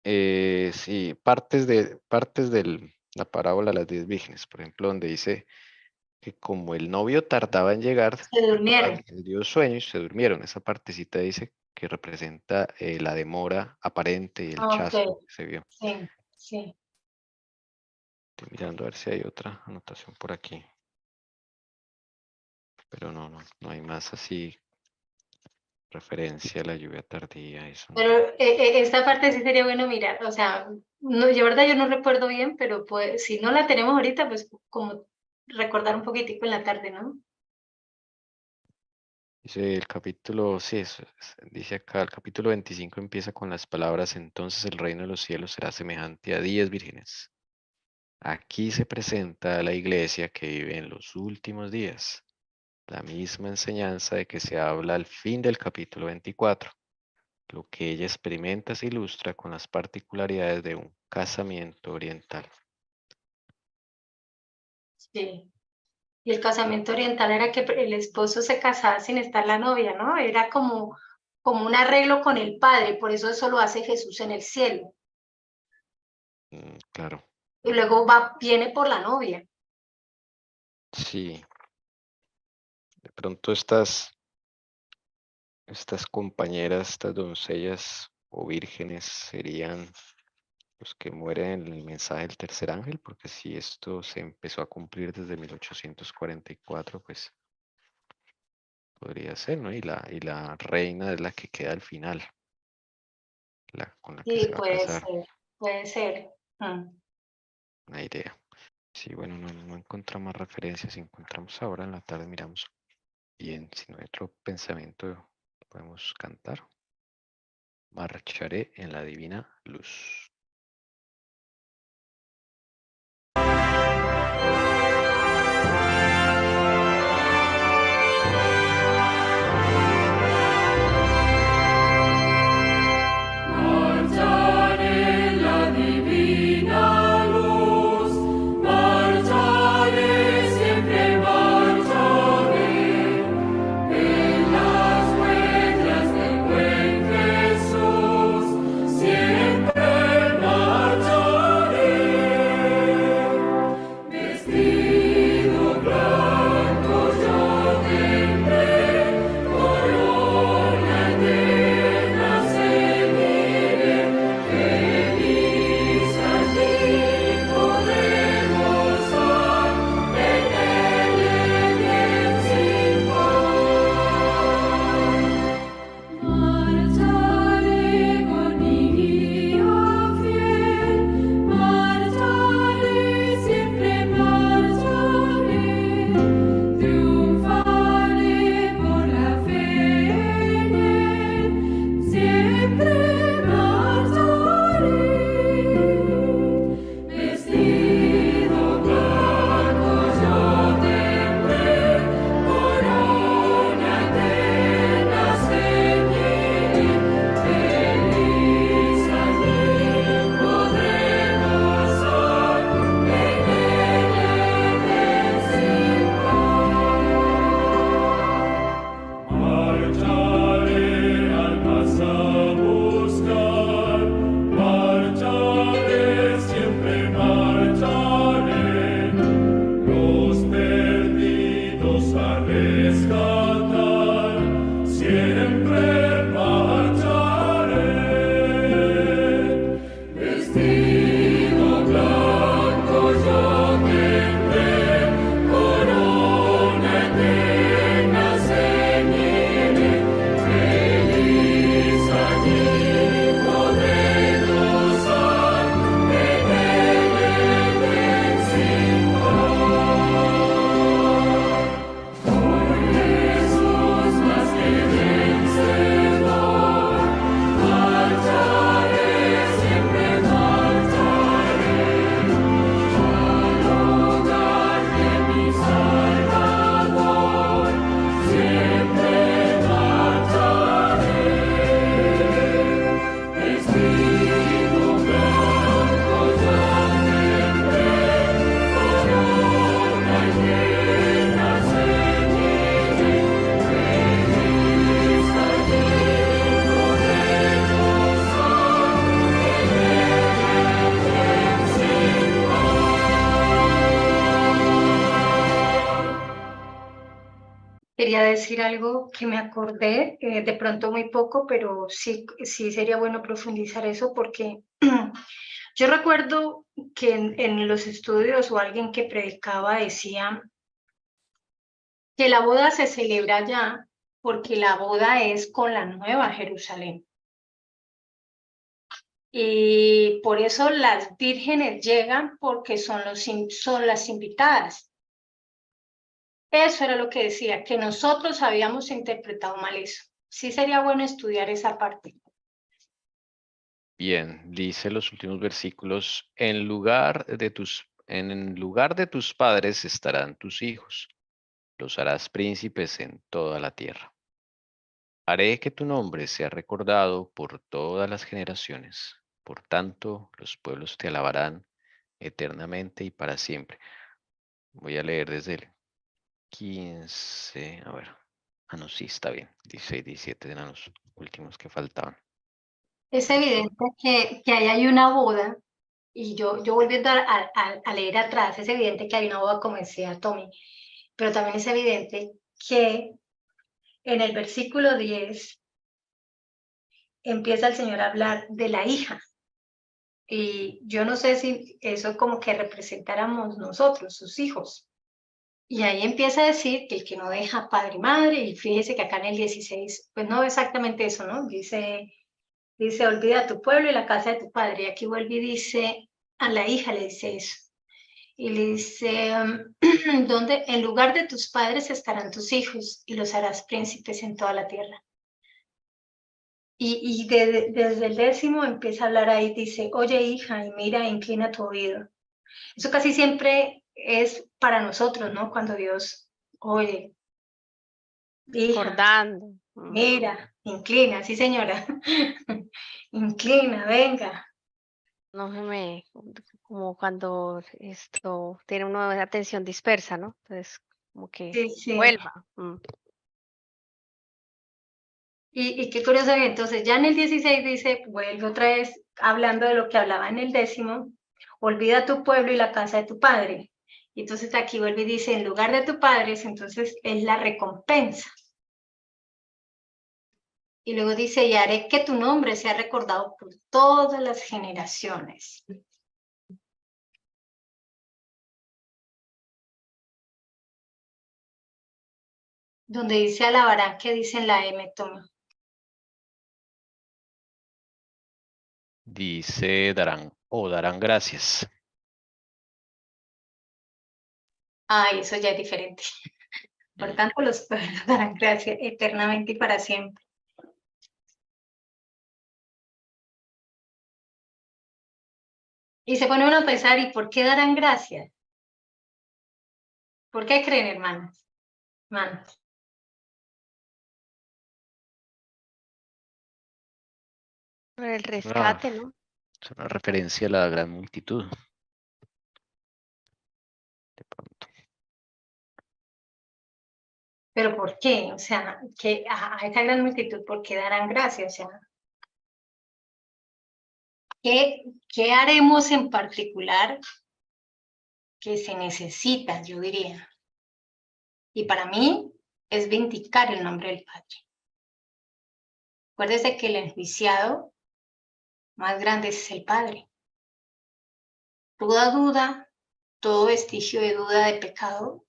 Speaker 2: Sí, partes de la parábola de las 10 vírgenes, por ejemplo, donde dice que como el novio tardaba en llegar,
Speaker 4: Se durmieron.
Speaker 2: les dio sueño y se durmieron. Esa partecita dice que representa la demora aparente y el
Speaker 4: Ok,
Speaker 2: chasco que se vio.
Speaker 4: sí, sí.
Speaker 2: Estoy mirando a ver si hay otra anotación por aquí. Pero no hay más así referencia a la lluvia tardía. Eso no.
Speaker 4: Pero esta parte sí sería bueno mirar, o sea, no, yo verdad yo no recuerdo bien, pero pues si no la tenemos ahorita, pues como recordar un poquitico en la tarde, ¿no?
Speaker 2: Dice el capítulo, sí, dice acá, el capítulo 25 empieza con las palabras, entonces el reino de los cielos será semejante a 10 vírgenes. Aquí se presenta a la iglesia que vive en los últimos días. La misma enseñanza de que se habla al fin del capítulo 24. Lo que ella experimenta se ilustra con las particularidades de un casamiento oriental.
Speaker 4: Sí. Y el casamiento oriental era que el esposo se casaba sin estar la novia, ¿no? Era como un arreglo con el padre, por eso lo hace Jesús en el cielo.
Speaker 2: Claro,
Speaker 4: Y luego viene por la novia.
Speaker 2: sí. De pronto estas compañeras, estas doncellas o vírgenes serían los que mueren en el mensaje del tercer ángel, porque si esto se empezó a cumplir desde 1844, pues podría ser, ¿no? Y la reina es la que queda al final, con la que
Speaker 4: Sí,
Speaker 2: se va a casar.
Speaker 4: puede ser.
Speaker 2: Una idea. Sí, bueno, no encontramos más referencias. Si encontramos ahora en la tarde, miramos. Bien, si no hay otro pensamiento, podemos cantar. Marcharé en la divina luz.
Speaker 1: Marcharé en la divina luz, marcharé, siempre marcharé, en las huellas del buen Jesús, siempre marcharé, vestido blanco yo tendré, corona eterna seguiré, feliz allí podré gozar, en él bien sin par. Marcharé con mi guía fiel, marcharé, siempre marcharé, triunfaré por la fe en él, siempre marcharé, vestido blanco yo tendré, corona eterna ceñiré, feliz allí podré gozar, en él sin par. Marcharé almas a buscar, marcharé, siempre marcharé, los perdidos a rescatar, siempre marcharé, vestido blanco yo tendré, corona eterna ceñiré, feliz allí podré gozar, en él bien sin par. Por Jesús más que vencedor, marcharé, siempre marcharé, al hogar de mi Salvador, siempre marcharé, vestido blanco yo tendré, corona eterna ceñiré, feliz allí podré gozar, en él bien sin par.
Speaker 4: Quería decir algo que me acordé, de pronto muy poco, pero sí sería bueno profundizar eso porque yo recuerdo que en los estudios o alguien que predicaba decía que la boda se celebra ya porque la boda es con la Nueva Jerusalén. Y por eso las vírgenes llegan porque son las invitadas. Eso era lo que decía, que nosotros habíamos interpretado mal eso. Sí sería bueno estudiar esa parte.
Speaker 2: Bien, dice los últimos versículos, en lugar de tus padres estarán tus hijos, los harás príncipes en toda la tierra. Haré que tu nombre sea recordado por todas las generaciones, por tanto los pueblos te alabarán eternamente y para siempre. Voy a leer desde el 15, a ver, no, sí, está bien, 16, 17 eran los últimos que faltaban.
Speaker 4: Es evidente que ahí hay una boda, y yo volviendo a leer atrás, es evidente que hay una boda, como decía Tommy, pero también es evidente que en el versículo 10 empieza el Señor a hablar de la hija. Y yo no sé si eso como que representáramos nosotros, sus hijos. Y ahí empieza a decir que el que no deja padre y madre, y fíjese que acá en el 16, pues no exactamente eso, ¿no? Dice, olvida tu pueblo y la casa de tu padre. Y aquí vuelve y dice, a la hija le dice eso. Y le dice, donde en lugar de tus padres estarán tus hijos y los harás príncipes en toda la tierra. Y desde el 10 empieza a hablar ahí, dice, oye hija, y mira, inclina tu oído. Eso casi siempre es para nosotros, ¿no? Cuando Dios, oye, hija,
Speaker 3: Recordando.
Speaker 4: mira, inclina, sí señora, inclina, venga.
Speaker 3: No se me, como cuando esto tiene uno atención dispersa, ¿no? Entonces, como que
Speaker 4: Sí, sí.
Speaker 3: vuelva.
Speaker 4: Y qué curioso que entonces ya en el 16 dice, vuelve otra vez hablando de lo que hablaba en el 10, olvida tu pueblo y la casa de tu padre. Y entonces aquí vuelve y dice, en lugar de tu padre, entonces es la recompensa. Y luego dice, y haré que tu nombre sea recordado por todas las generaciones. Donde dice alabarán, ¿qué dice en la M, Toma?
Speaker 2: Dice darán gracias.
Speaker 4: Ay, eso ya es diferente. Por tanto, los pueblos darán gracias eternamente y para siempre. Y se pone uno a pensar, ¿y por qué darán gracias? ¿Por qué creen, hermanas? Hermanos.
Speaker 3: Por el rescate, ¿no?
Speaker 2: Es una referencia a la gran multitud. De pronto.
Speaker 4: ¿Pero por qué? O sea, que a esa gran multitud, ¿por qué darán gracias? O sea, ¿qué haremos en particular que se necesita, yo diría? Y para mí es vindicar el nombre del Padre. Acuérdese que el enjuiciado más grande es el Padre. Toda duda, todo vestigio de duda de pecado,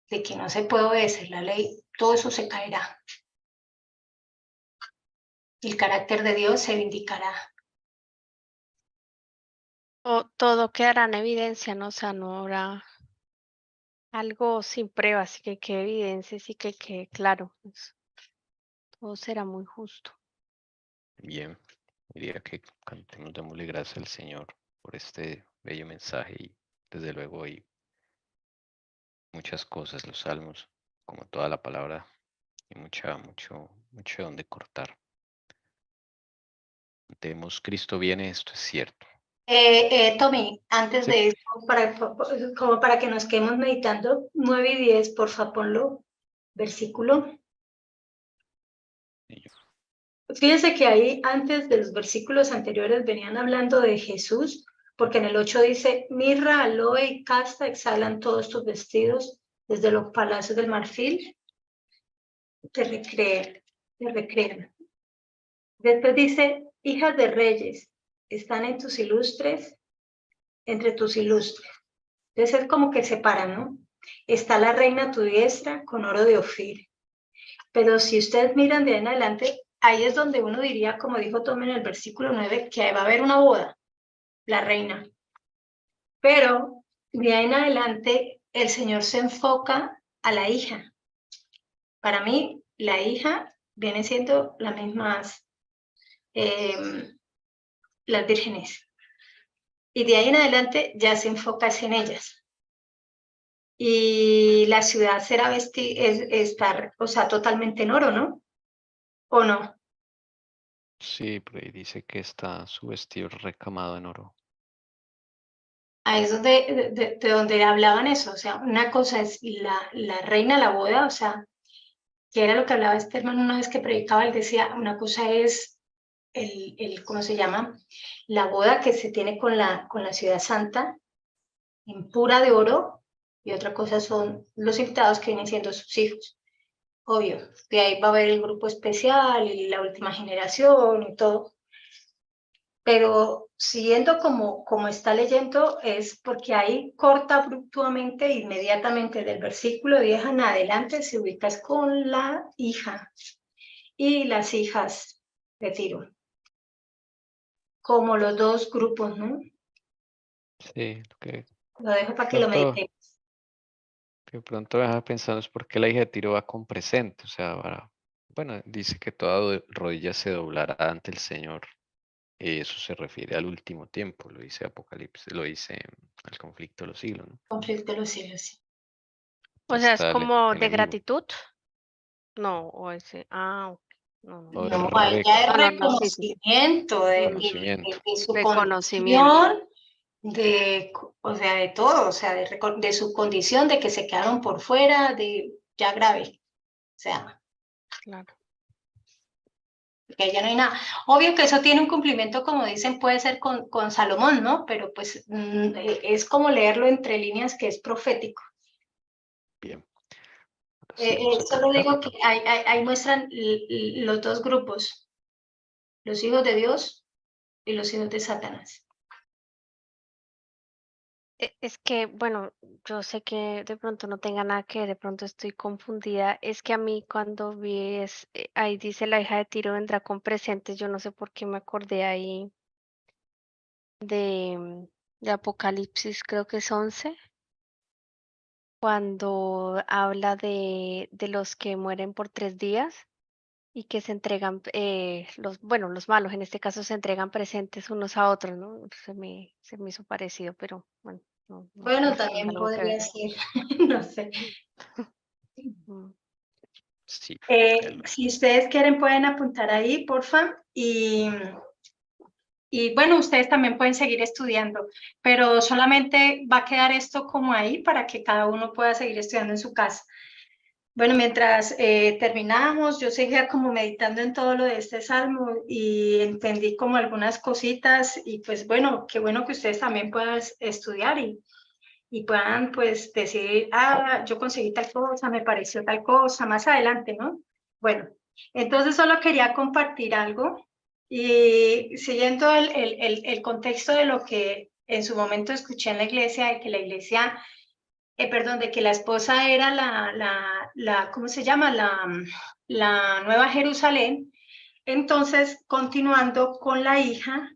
Speaker 4: de que no se puede obedecer la ley, todo eso se caerá. El carácter de Dios se vindicará.
Speaker 3: Todo quedará en evidencia, ¿no? O sea, no habrá algo sin pruebas, que quede evidencia, sí que quede claro. Pues, todo será muy justo.
Speaker 2: Bien, diría que cantemos, démosle gracias al Señor por este bello mensaje y desde luego hay muchas cosas, los salmos, como toda la palabra, y mucho donde cortar. Demos, Cristo viene, esto es cierto.
Speaker 4: Tommy, antes
Speaker 2: Sí.
Speaker 4: de eso, como para que nos quedemos meditando, 9 y 10, porfa, ponlo, versículo. Fíjense que ahí, antes de los versículos anteriores, venían hablando de Jesús, porque en el 8 dice, mirra, aloe y casta exhalan todos tus vestidos desde los palacios del marfil, te recrean. Después dice, hijas de reyes, están en tus ilustres, entre tus ilustres. Entonces es como que separan, ¿no? Está la reina a tu diestra con oro de Ofir. Pero si ustedes miran de ahí en adelante, ahí es donde uno diría, como dijo Tom en el versículo 9, que va a haber una boda, la reina. Pero de ahí en adelante, el Señor se enfoca a la hija. Para mí, la hija viene siendo las mismas, las vírgenes. Y de ahí en adelante ya se enfoca en ellas. Y la ciudad será estar, o sea, totalmente en oro, ¿no? ¿O no?
Speaker 2: Sí, por ahí dice que está su vestido recamado en oro.
Speaker 4: Ahí es de donde hablaban eso, o sea, una cosa es la reina, la boda, o sea, que era lo que hablaba este hermano una vez que predicaba, él decía, una cosa es ¿cómo se llama? La boda que se tiene con la ciudad santa, en pura de oro, y otra cosa son los invitados que vienen siendo sus hijos. Obvio, de ahí va a haber el grupo especial y la última generación y todo. pero siguiendo como está leyendo, es porque ahí corta abruptamente, inmediatamente del versículo 10 en adelante, se ubica con la hija y las hijas de Tiro, como los dos grupos, ¿no?
Speaker 2: Sí, lo que
Speaker 4: Lo dejo para que lo
Speaker 2: pronto,
Speaker 4: mediten.
Speaker 2: que de pronto me deja pensando es por qué la hija de Tiro va con presente. O sea, bueno, dice que toda rodilla se doblará ante el Señor. Eso se refiere al último tiempo, lo dice Apocalipsis, lo dice al conflicto de los siglos, ¿no?
Speaker 4: Conflicto de los siglos, sí.
Speaker 3: O sea, es
Speaker 2: Hasta el
Speaker 3: como de
Speaker 2: enemigo.
Speaker 3: gratitud. No, o ese. Ah, ok. No, no,
Speaker 2: O
Speaker 3: no.
Speaker 2: de
Speaker 4: No, ahí ya es
Speaker 3: No, no, no, sí, sí.
Speaker 4: reconocimiento
Speaker 2: reconocimiento.
Speaker 4: de su
Speaker 3: De conocimiento.
Speaker 4: condición, o sea, de todo, o sea, de su condición, de que se quedaron por fuera, de ya grave. O sea,
Speaker 3: Claro.
Speaker 4: que ya no hay nada. Obvio que eso tiene un cumplimiento, como dicen, puede ser con Salomón, ¿no? Pero pues es como leerlo entre líneas, que es profético.
Speaker 2: Bien. Ahora sí vamos a
Speaker 4: Solo
Speaker 2: colocar.
Speaker 4: digo que ahí muestran los dos grupos, los hijos de Dios y los hijos de Satanás.
Speaker 3: Es que, bueno, yo sé que de pronto no tenga nada que ver, de pronto estoy confundida. Es que a mí cuando vi ahí dice la hija de Tiro vendrá con presentes, yo no sé por qué me acordé ahí de Apocalipsis, creo que es 11, cuando habla de los que mueren por 3 días y que se entregan, los malos en este caso se entregan presentes unos a otros, ¿no? Se me hizo parecido, pero bueno, no sé
Speaker 4: Bueno,
Speaker 3: si tenga
Speaker 4: también
Speaker 3: algo que ver.
Speaker 4: podría ser, no sé.
Speaker 3: Mm.
Speaker 2: Sí.
Speaker 4: Si ustedes quieren pueden apuntar ahí, porfa, y bueno, ustedes también pueden seguir estudiando, pero solamente va a quedar esto como ahí para que cada uno pueda seguir estudiando en su casa. Bueno, mientras terminamos, yo seguía como meditando en todo lo de este salmo y entendí como algunas cositas y pues bueno, qué bueno que ustedes también puedan estudiar y puedan pues decir, yo conseguí tal cosa, me pareció tal cosa, más adelante, ¿no? Bueno, entonces solo quería compartir algo y siguiendo el contexto de lo que en su momento escuché en la iglesia, de que la iglesia, de que la esposa era ¿cómo se llama? La Nueva Jerusalén. Entonces, continuando con la hija,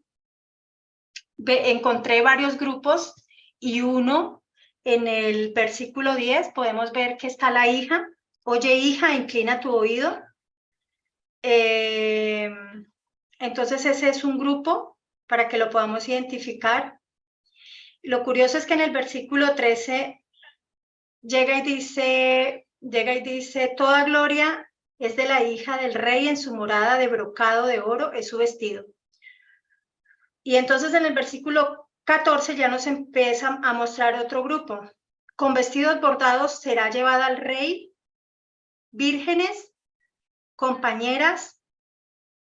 Speaker 4: encontré varios grupos y uno en el versículo 10 podemos ver que está la hija. Oye, hija, inclina tu oído. Entonces ese es un grupo para que lo podamos identificar. Lo curioso es que en el versículo 13 llega y dice, toda gloria es de la hija del rey, en su morada de brocado de oro es su vestido. Y entonces en el versículo 14 ya nos empieza a mostrar otro grupo. Con vestidos bordados será llevada al rey, vírgenes, compañeras,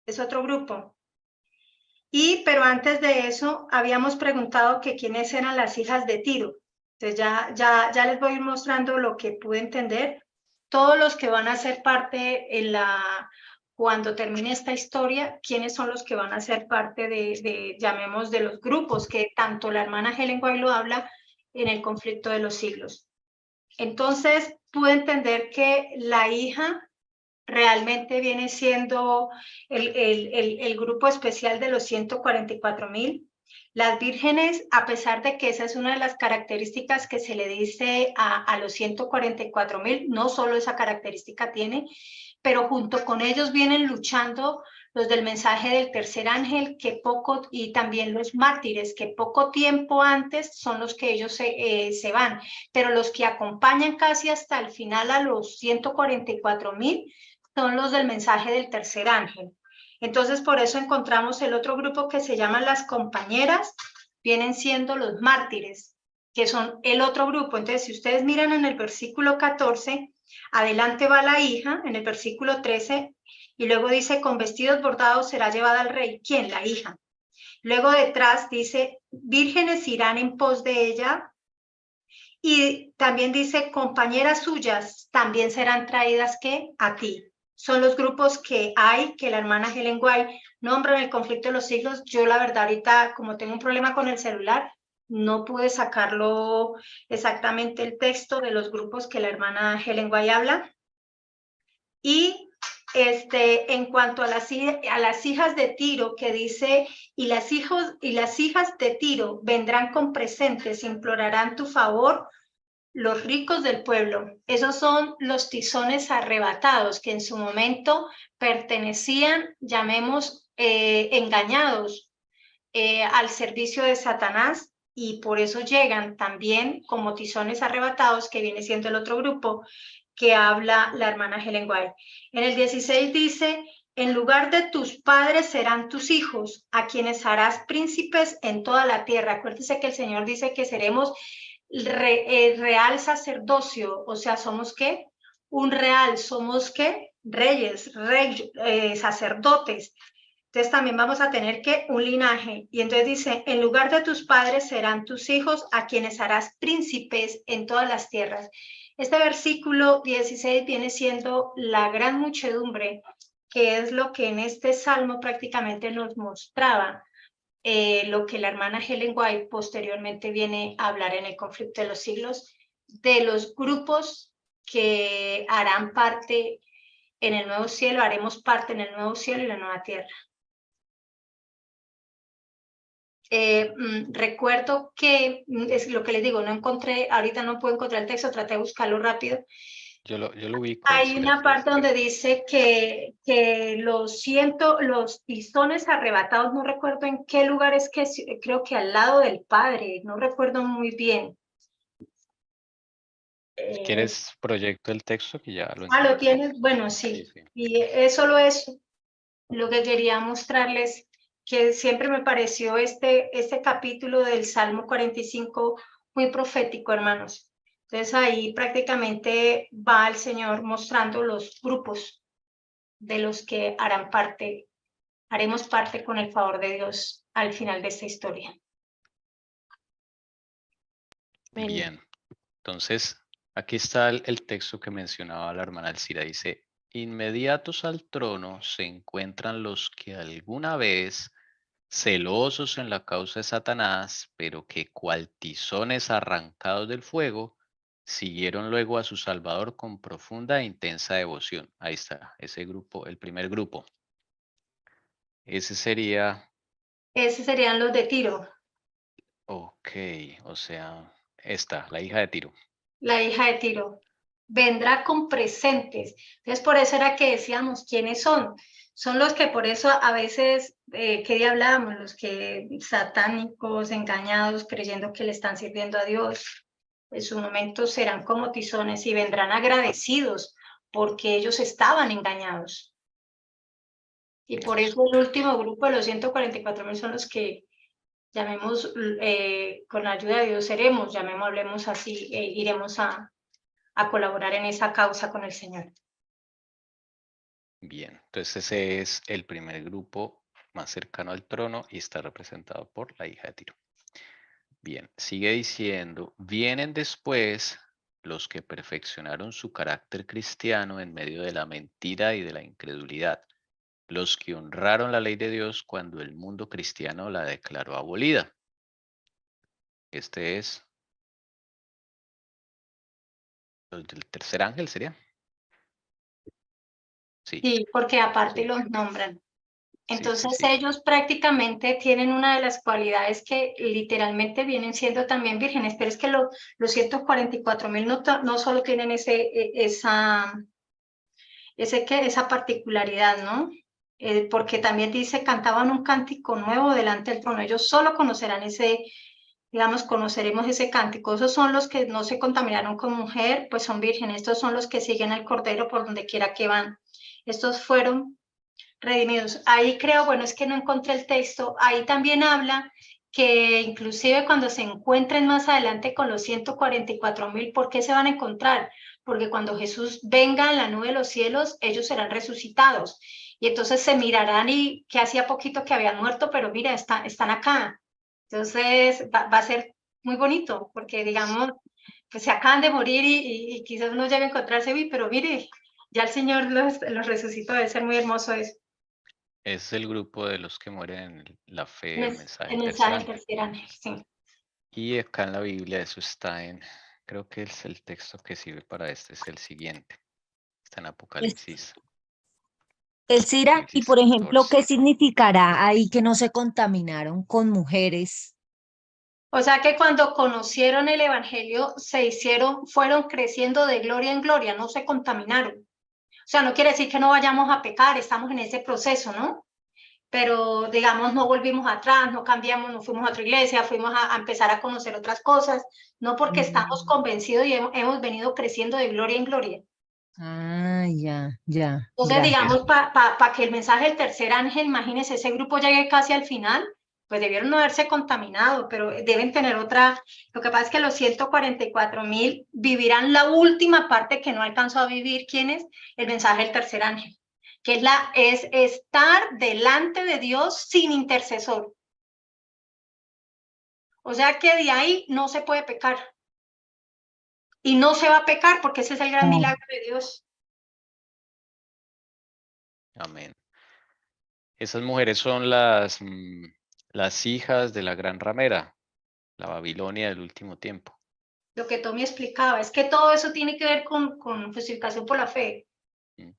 Speaker 4: es otro grupo. Pero antes de eso habíamos preguntado que quiénes eran las hijas de Tiro. Entonces ya les voy a ir mostrando lo que pude entender. Todos los que van a ser parte cuando termine esta historia, quiénes son los que van a ser parte llamemos, de los grupos que tanto la hermana Helen White lo habla en el conflicto de los siglos. Entonces pude entender que la hija realmente viene siendo el grupo especial de los 144,000. Las vírgenes, a pesar de que esa es una de las características que se le dice a los 144,000, no solo esa característica tiene, pero junto con ellos vienen luchando los del mensaje del tercer ángel, y también los mártires, que poco tiempo antes son los que ellos se van, pero los que acompañan casi hasta el final a los 144,000 son los del mensaje del tercer ángel. Entonces, por eso encontramos el otro grupo que se llaman las compañeras, vienen siendo los mártires, que son el otro grupo. Entonces, si ustedes miran en el versículo 14, adelante va la hija, en el versículo 13, y luego dice, con vestidos bordados será llevada al rey. ¿Quién? La hija. Luego detrás dice, vírgenes irán en pos de ella, y también dice, compañeras suyas también serán traídas, ¿qué? A ti. son los grupos que hay, que la hermana Ellen White nombra en el conflicto de los siglos. Yo la verdad ahorita, como tengo un problema con el celular, no pude sacarlo exactamente el texto de los grupos que la hermana Ellen White habla. Y en cuanto a las hijas de Tiro, que dice, y las hijas de Tiro vendrán con presentes, implorarán tu favor, los ricos del pueblo. Esos son los tizones arrebatados que en su momento pertenecían, llamemos, engañados al servicio de Satanás, y por eso llegan también como tizones arrebatados, que viene siendo el otro grupo que habla la hermana Ellen White. En el 16 dice, en lugar de tus padres serán tus hijos, a quienes harás príncipes en toda la tierra. Acuérdense que el Señor dice que seremos real sacerdocio, o sea, ¿somos qué? Un real, ¿somos qué? Reyes, sacerdotes. Entonces también vamos a tener que un linaje. Y entonces dice, en lugar de tus padres serán tus hijos, a quienes harás príncipes en todas las tierras. Este versículo 16 viene siendo la gran muchedumbre, que es lo que en este salmo prácticamente nos mostraba, lo que la hermana Ellen White posteriormente viene a hablar en el conflicto de los siglos, de los grupos que harán parte en el nuevo cielo, haremos parte en el nuevo cielo y la nueva tierra. Recuerdo que, es lo que les digo, no encontré, ahorita no puedo encontrar el texto, traté de buscarlo rápido.
Speaker 2: Yo lo ubico.
Speaker 4: Hay una parte donde dice que los tizones arrebatados, no recuerdo en qué lugar es, que creo que al lado del Padre, no recuerdo muy bien.
Speaker 2: Si quieres, proyecto el texto que ya lo
Speaker 4: ¿Lo tienes? Bueno, sí. Y es solo eso lo que quería mostrarles, que siempre me pareció este capítulo del Salmo 45 muy profético, hermanos. Entonces ahí prácticamente va el Señor mostrando los grupos de los que haremos parte con el favor de Dios al final de esta historia.
Speaker 2: Bien, entonces aquí está el texto que mencionaba la hermana Alcira. Dice, inmediatos al trono se encuentran los que alguna vez, celosos en la causa de Satanás, pero que cual tizones arrancados del fuego, siguieron luego a su Salvador con profunda e intensa devoción. Ahí está, ese grupo, el primer grupo. Ese serían
Speaker 4: los de Tiro.
Speaker 2: Ok, o sea, esta, la hija de Tiro.
Speaker 4: La hija de Tiro. Vendrá con presentes. Entonces, por eso era que decíamos, ¿quiénes son? Son los que por eso a veces, ¿qué día hablábamos? Los que satánicos, engañados, creyendo que le están sirviendo a Dios. En su momento serán como tizones y vendrán agradecidos porque ellos estaban engañados. Y por eso el último grupo de los 144,000 son los que llamemos, con la ayuda de Dios hablemos así, iremos a colaborar en esa causa con el Señor.
Speaker 2: Bien, entonces ese es el primer grupo más cercano al trono y está representado por la hija de Tiro. Bien, sigue diciendo, vienen después los que perfeccionaron su carácter cristiano en medio de la mentira y de la incredulidad, los que honraron la ley de Dios cuando el mundo cristiano la declaró abolida. Este es el tercer ángel, ¿sería? Sí.
Speaker 4: Sí, porque aparte los nombran. Entonces
Speaker 2: sí.
Speaker 4: ellos prácticamente tienen una de las cualidades que literalmente vienen siendo también vírgenes, pero es que los 144,000 no solo tienen esa particularidad, ¿no? Porque también dice, cantaban un cántico nuevo delante del trono. Ellos solo conocerán conoceremos ese cántico. Esos son los que no se contaminaron con mujer, pues son vírgenes. Estos son los que siguen al Cordero por donde quiera que van. Estos fueron redimidos. Ahí creo, bueno, es que no encontré el texto, ahí también habla que inclusive cuando se encuentren más adelante con los 144,000, ¿por qué se van a encontrar? Porque cuando Jesús venga en la nube de los cielos, ellos serán resucitados. Y entonces se mirarán y que hacía poquito que habían muerto, pero mira, están acá. Entonces va a ser muy bonito, porque digamos, pues se acaban de morir y quizás uno llegue a encontrarse, pero mire, Ya el Señor los resucitó, debe ser muy hermoso eso.
Speaker 2: Es el grupo de los que mueren en la fe, el mensaje
Speaker 4: El
Speaker 2: del tercer
Speaker 4: mensaje del
Speaker 2: ángel.
Speaker 4: tercer ángel, sí.
Speaker 2: Y acá en la Biblia eso está en, creo que es el texto que sirve para este, es el siguiente. Está en Apocalipsis
Speaker 5: Elcira, y por ejemplo,
Speaker 2: 14.
Speaker 5: ¿qué significará ahí que no se contaminaron con mujeres?
Speaker 4: O sea que cuando conocieron el evangelio fueron creciendo de gloria en gloria, no se contaminaron. O sea, no quiere decir que no vayamos a pecar, estamos en ese proceso, ¿no? Pero digamos, no volvimos atrás, no cambiamos, no fuimos a otra iglesia, fuimos a empezar a conocer otras cosas, no porque estamos convencidos y hemos venido creciendo de gloria en gloria.
Speaker 5: Ah, ya, ya,
Speaker 4: Entonces,
Speaker 5: ya.
Speaker 4: digamos, para que el mensaje del tercer ángel, imagínense, ese grupo llegue casi al final, pues debieron no haberse contaminado, pero deben tener otra. Lo que pasa es que los 144.000 vivirán la última parte que no alcanzó a vivir. ¿Quién es? El mensaje del tercer ángel, que es estar delante de Dios sin intercesor. O sea que de ahí no se puede pecar. Y no se va a pecar porque ese es el gran milagro de Dios.
Speaker 2: Amén. Esas mujeres son las hijas de la gran ramera, la Babilonia del último tiempo.
Speaker 4: Lo que Tommy explicaba es que todo eso tiene que ver con justificación por la fe.
Speaker 2: El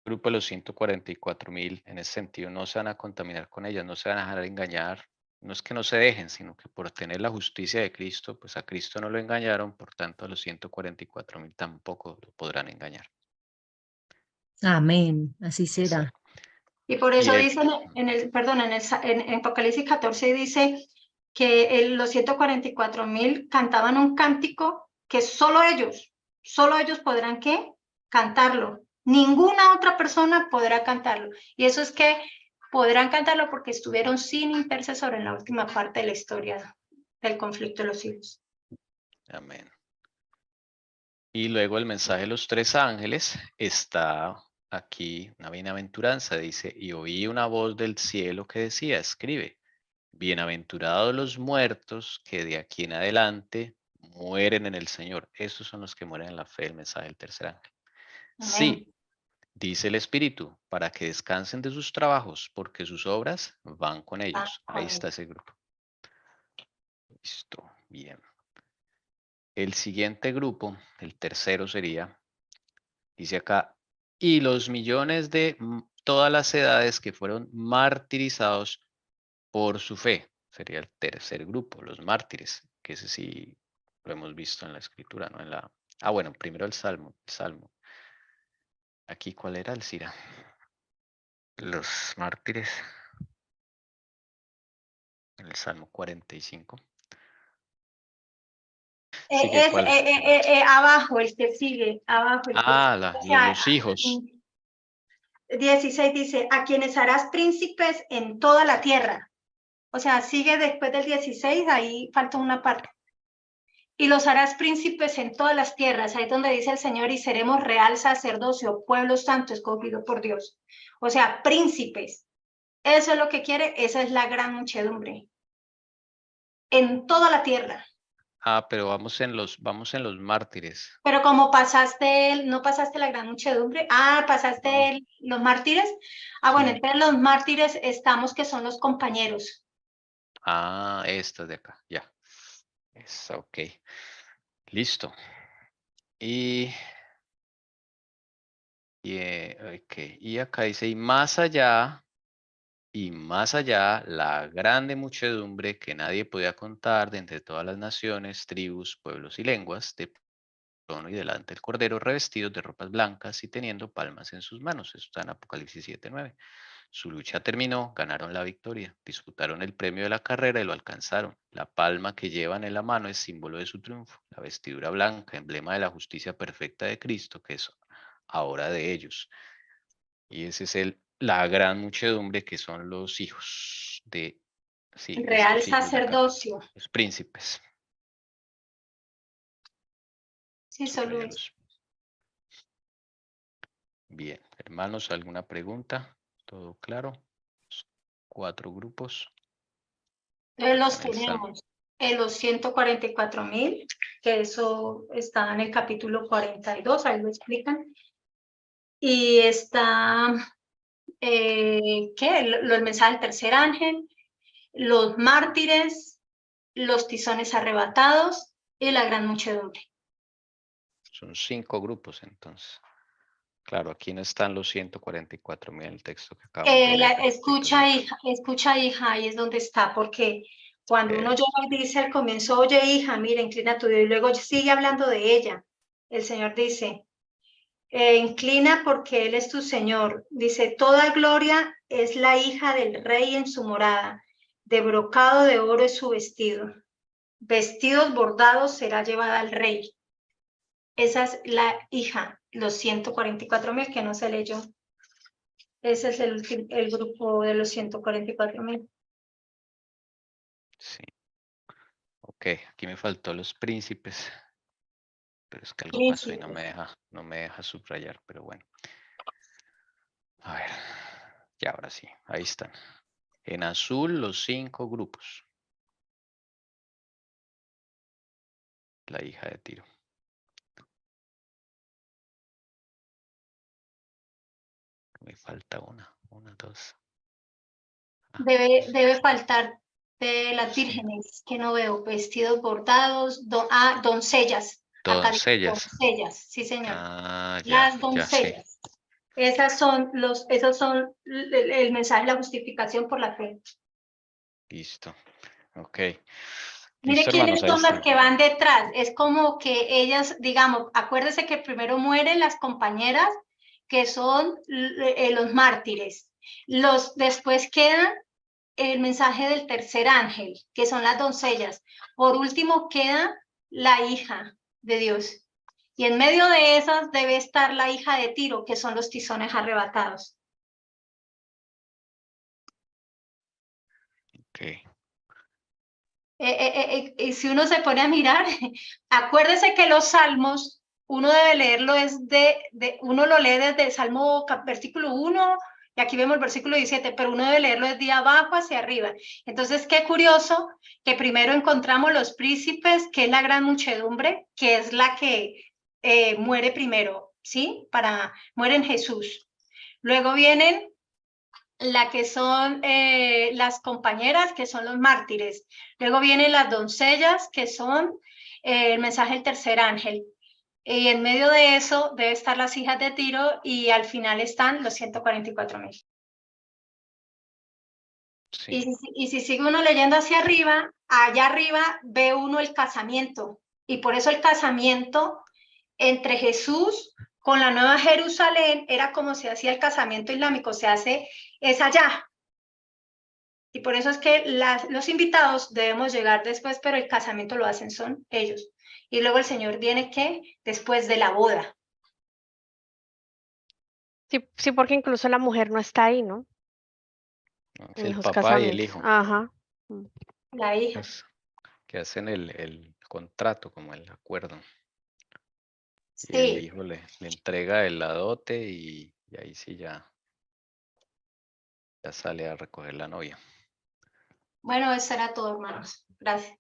Speaker 2: grupo de los 144.000, en ese sentido, no se van a contaminar con ellas, no se van a dejar engañar. No es que no se dejen, sino que por tener la justicia de Cristo, pues a Cristo no lo engañaron, por tanto a los 144.000 tampoco lo podrán engañar.
Speaker 5: Amén, así será.
Speaker 2: Exacto.
Speaker 4: Y por
Speaker 2: Y
Speaker 4: eso
Speaker 2: el-
Speaker 4: dice en Apocalipsis 14 dice que los 144.000 cantaban un cántico que solo ellos podrán ¿qué? Cantarlo. Ninguna otra persona podrá cantarlo. Y eso es que podrán cantarlo porque estuvieron sin intercesor en la última parte de la historia del conflicto de los siglos.
Speaker 2: Amén. Y luego el mensaje de los tres ángeles está aquí, una bienaventuranza, dice, y oí una voz del cielo que decía, escribe, bienaventurados los muertos que de aquí en adelante mueren en el Señor. Esos son los que mueren en la fe, el mensaje del tercer ángel.
Speaker 4: Amén.
Speaker 2: Sí, dice el Espíritu, para que descansen de sus trabajos, porque sus obras van con ellos. Ahí está ese grupo. Listo, bien. El siguiente grupo, el tercero sería, dice acá, y los millones de todas las edades que fueron martirizados por su fe. Sería el tercer grupo, los mártires, que ese sí lo hemos visto en la escritura, ¿no? Bueno, primero el Salmo. Aquí, ¿cuál era el Cira? Los mártires. En el Salmo 45.
Speaker 4: Abajo, el que sigue, abajo.
Speaker 2: Los hijos.
Speaker 4: 16 dice, a quienes harás príncipes en toda la tierra. O sea, sigue después del 16, ahí falta una parte. Y los harás príncipes en todas las tierras, ahí es donde dice el Señor, y seremos real sacerdocio, pueblo santo escogido por Dios. O sea, príncipes. Eso es lo que quiere, esa es la gran muchedumbre. En toda la tierra.
Speaker 2: Pero vamos en los mártires.
Speaker 4: Pero como no pasaste la gran muchedumbre, pasaste los mártires. Bueno, entre los mártires estamos que son los compañeros.
Speaker 2: Estos de acá, ya. Ok. Listo. Y acá dice, y más allá, la grande muchedumbre que nadie podía contar de entre todas las naciones, tribus, pueblos y lenguas, de trono y delante del Cordero, revestidos de ropas blancas y teniendo palmas en sus manos. Eso está en Apocalipsis 7:9. Su lucha terminó, ganaron la victoria, disputaron el premio de la carrera y lo alcanzaron. La palma que llevan en la mano es símbolo de su triunfo. La vestidura blanca, emblema de la justicia perfecta de Cristo, que es ahora de ellos. Y ese es la gran muchedumbre que son los hijos de... Sí,
Speaker 4: real
Speaker 2: estos hijos
Speaker 4: sacerdocio.
Speaker 2: Los príncipes.
Speaker 4: Sí, solo eso.
Speaker 2: Bien, hermanos, ¿alguna pregunta? ¿Todo claro? 4 grupos.
Speaker 4: Los tenemos en los 144.000, que eso está en el capítulo 42, ahí lo explican. Y está, el mensaje del tercer ángel, los mártires, los tizones arrebatados y la gran muchedumbre.
Speaker 2: Son 5 grupos entonces. Claro, aquí no están los 144.000 en el texto que acabamos de leer.
Speaker 4: Escucha, hija, ahí es donde está, porque cuando uno llora y dice al comienzo, oye, hija, mira, inclina tu dedo, y luego sigue hablando de ella. El Señor dice, inclina porque Él es tu Señor. Dice, toda gloria es la hija del rey en su morada, de brocado de oro es su vestido. Vestidos bordados será llevada al rey. Esa es la hija, los 144.000 que no se leyó. Ese es el grupo de los 144.000.
Speaker 2: Sí. Ok, aquí me faltó los príncipes. Pero es que algo pasó y no me deja subrayar, pero bueno. A ver, ya ahora sí, ahí están. En azul los 5 grupos. La hija de Tiro. Me falta una, 2.
Speaker 4: Debe faltar de las
Speaker 2: Sí.
Speaker 4: vírgenes, que no veo, vestidos bordados, doncellas. Acá dice
Speaker 2: Doncellas.
Speaker 4: doncellas, sí señor.
Speaker 2: Ah,
Speaker 4: Las
Speaker 2: ya, sí.
Speaker 4: doncellas. Esos son el mensaje de la justificación por la fe.
Speaker 2: Listo. Ok.
Speaker 4: Mire
Speaker 2: Listo,
Speaker 4: quiénes
Speaker 2: hermanos, ahí
Speaker 4: son las
Speaker 2: están.
Speaker 4: que van detrás. Es como que ellas, digamos, acuérdese que primero mueren las compañeras, que son los mártires. Después quedan el mensaje del tercer ángel, que son las doncellas. Por último queda la hija de Dios. Y en medio de esas debe estar la hija de Tiro, que son los tizones arrebatados.
Speaker 2: Ok.
Speaker 4: Y si uno se pone a mirar, acuérdese que los salmos, uno debe leerlo uno lo lee desde Salmo versículo 1, y aquí vemos el versículo 17, pero uno debe leerlo desde abajo hacia arriba. Entonces, qué curioso que primero encontramos los príncipes, que es la gran muchedumbre, que es la que muere primero, ¿sí? Muere en Jesús. Luego vienen la que son las compañeras, que son los mártires. Luego vienen las doncellas, que son el mensaje del tercer ángel. Y en medio de eso debe estar las hijas de Tiro y al final están los 144.000.
Speaker 2: Sí.
Speaker 4: Y si sigue uno leyendo hacia arriba, allá arriba ve uno el casamiento. Y por eso el casamiento entre Jesús con la Nueva Jerusalén era como se hacía el casamiento islámico, es allá. Y por eso es que los invitados debemos llegar después, pero el casamiento lo hacen son ellos. Y luego el Señor viene, ¿qué? Después de la boda.
Speaker 3: Sí, porque incluso la mujer no está ahí, ¿no?
Speaker 2: Es
Speaker 3: En
Speaker 2: el
Speaker 3: los
Speaker 2: papá y el
Speaker 3: casamientos.
Speaker 2: hijo.
Speaker 3: Ajá.
Speaker 4: La hija.
Speaker 2: Que hacen el contrato, como el acuerdo. Y el
Speaker 4: Sí.
Speaker 2: hijo le entrega el dote y ahí sí ya sale a recoger la novia.
Speaker 4: Bueno, eso era todo, hermanos. Gracias.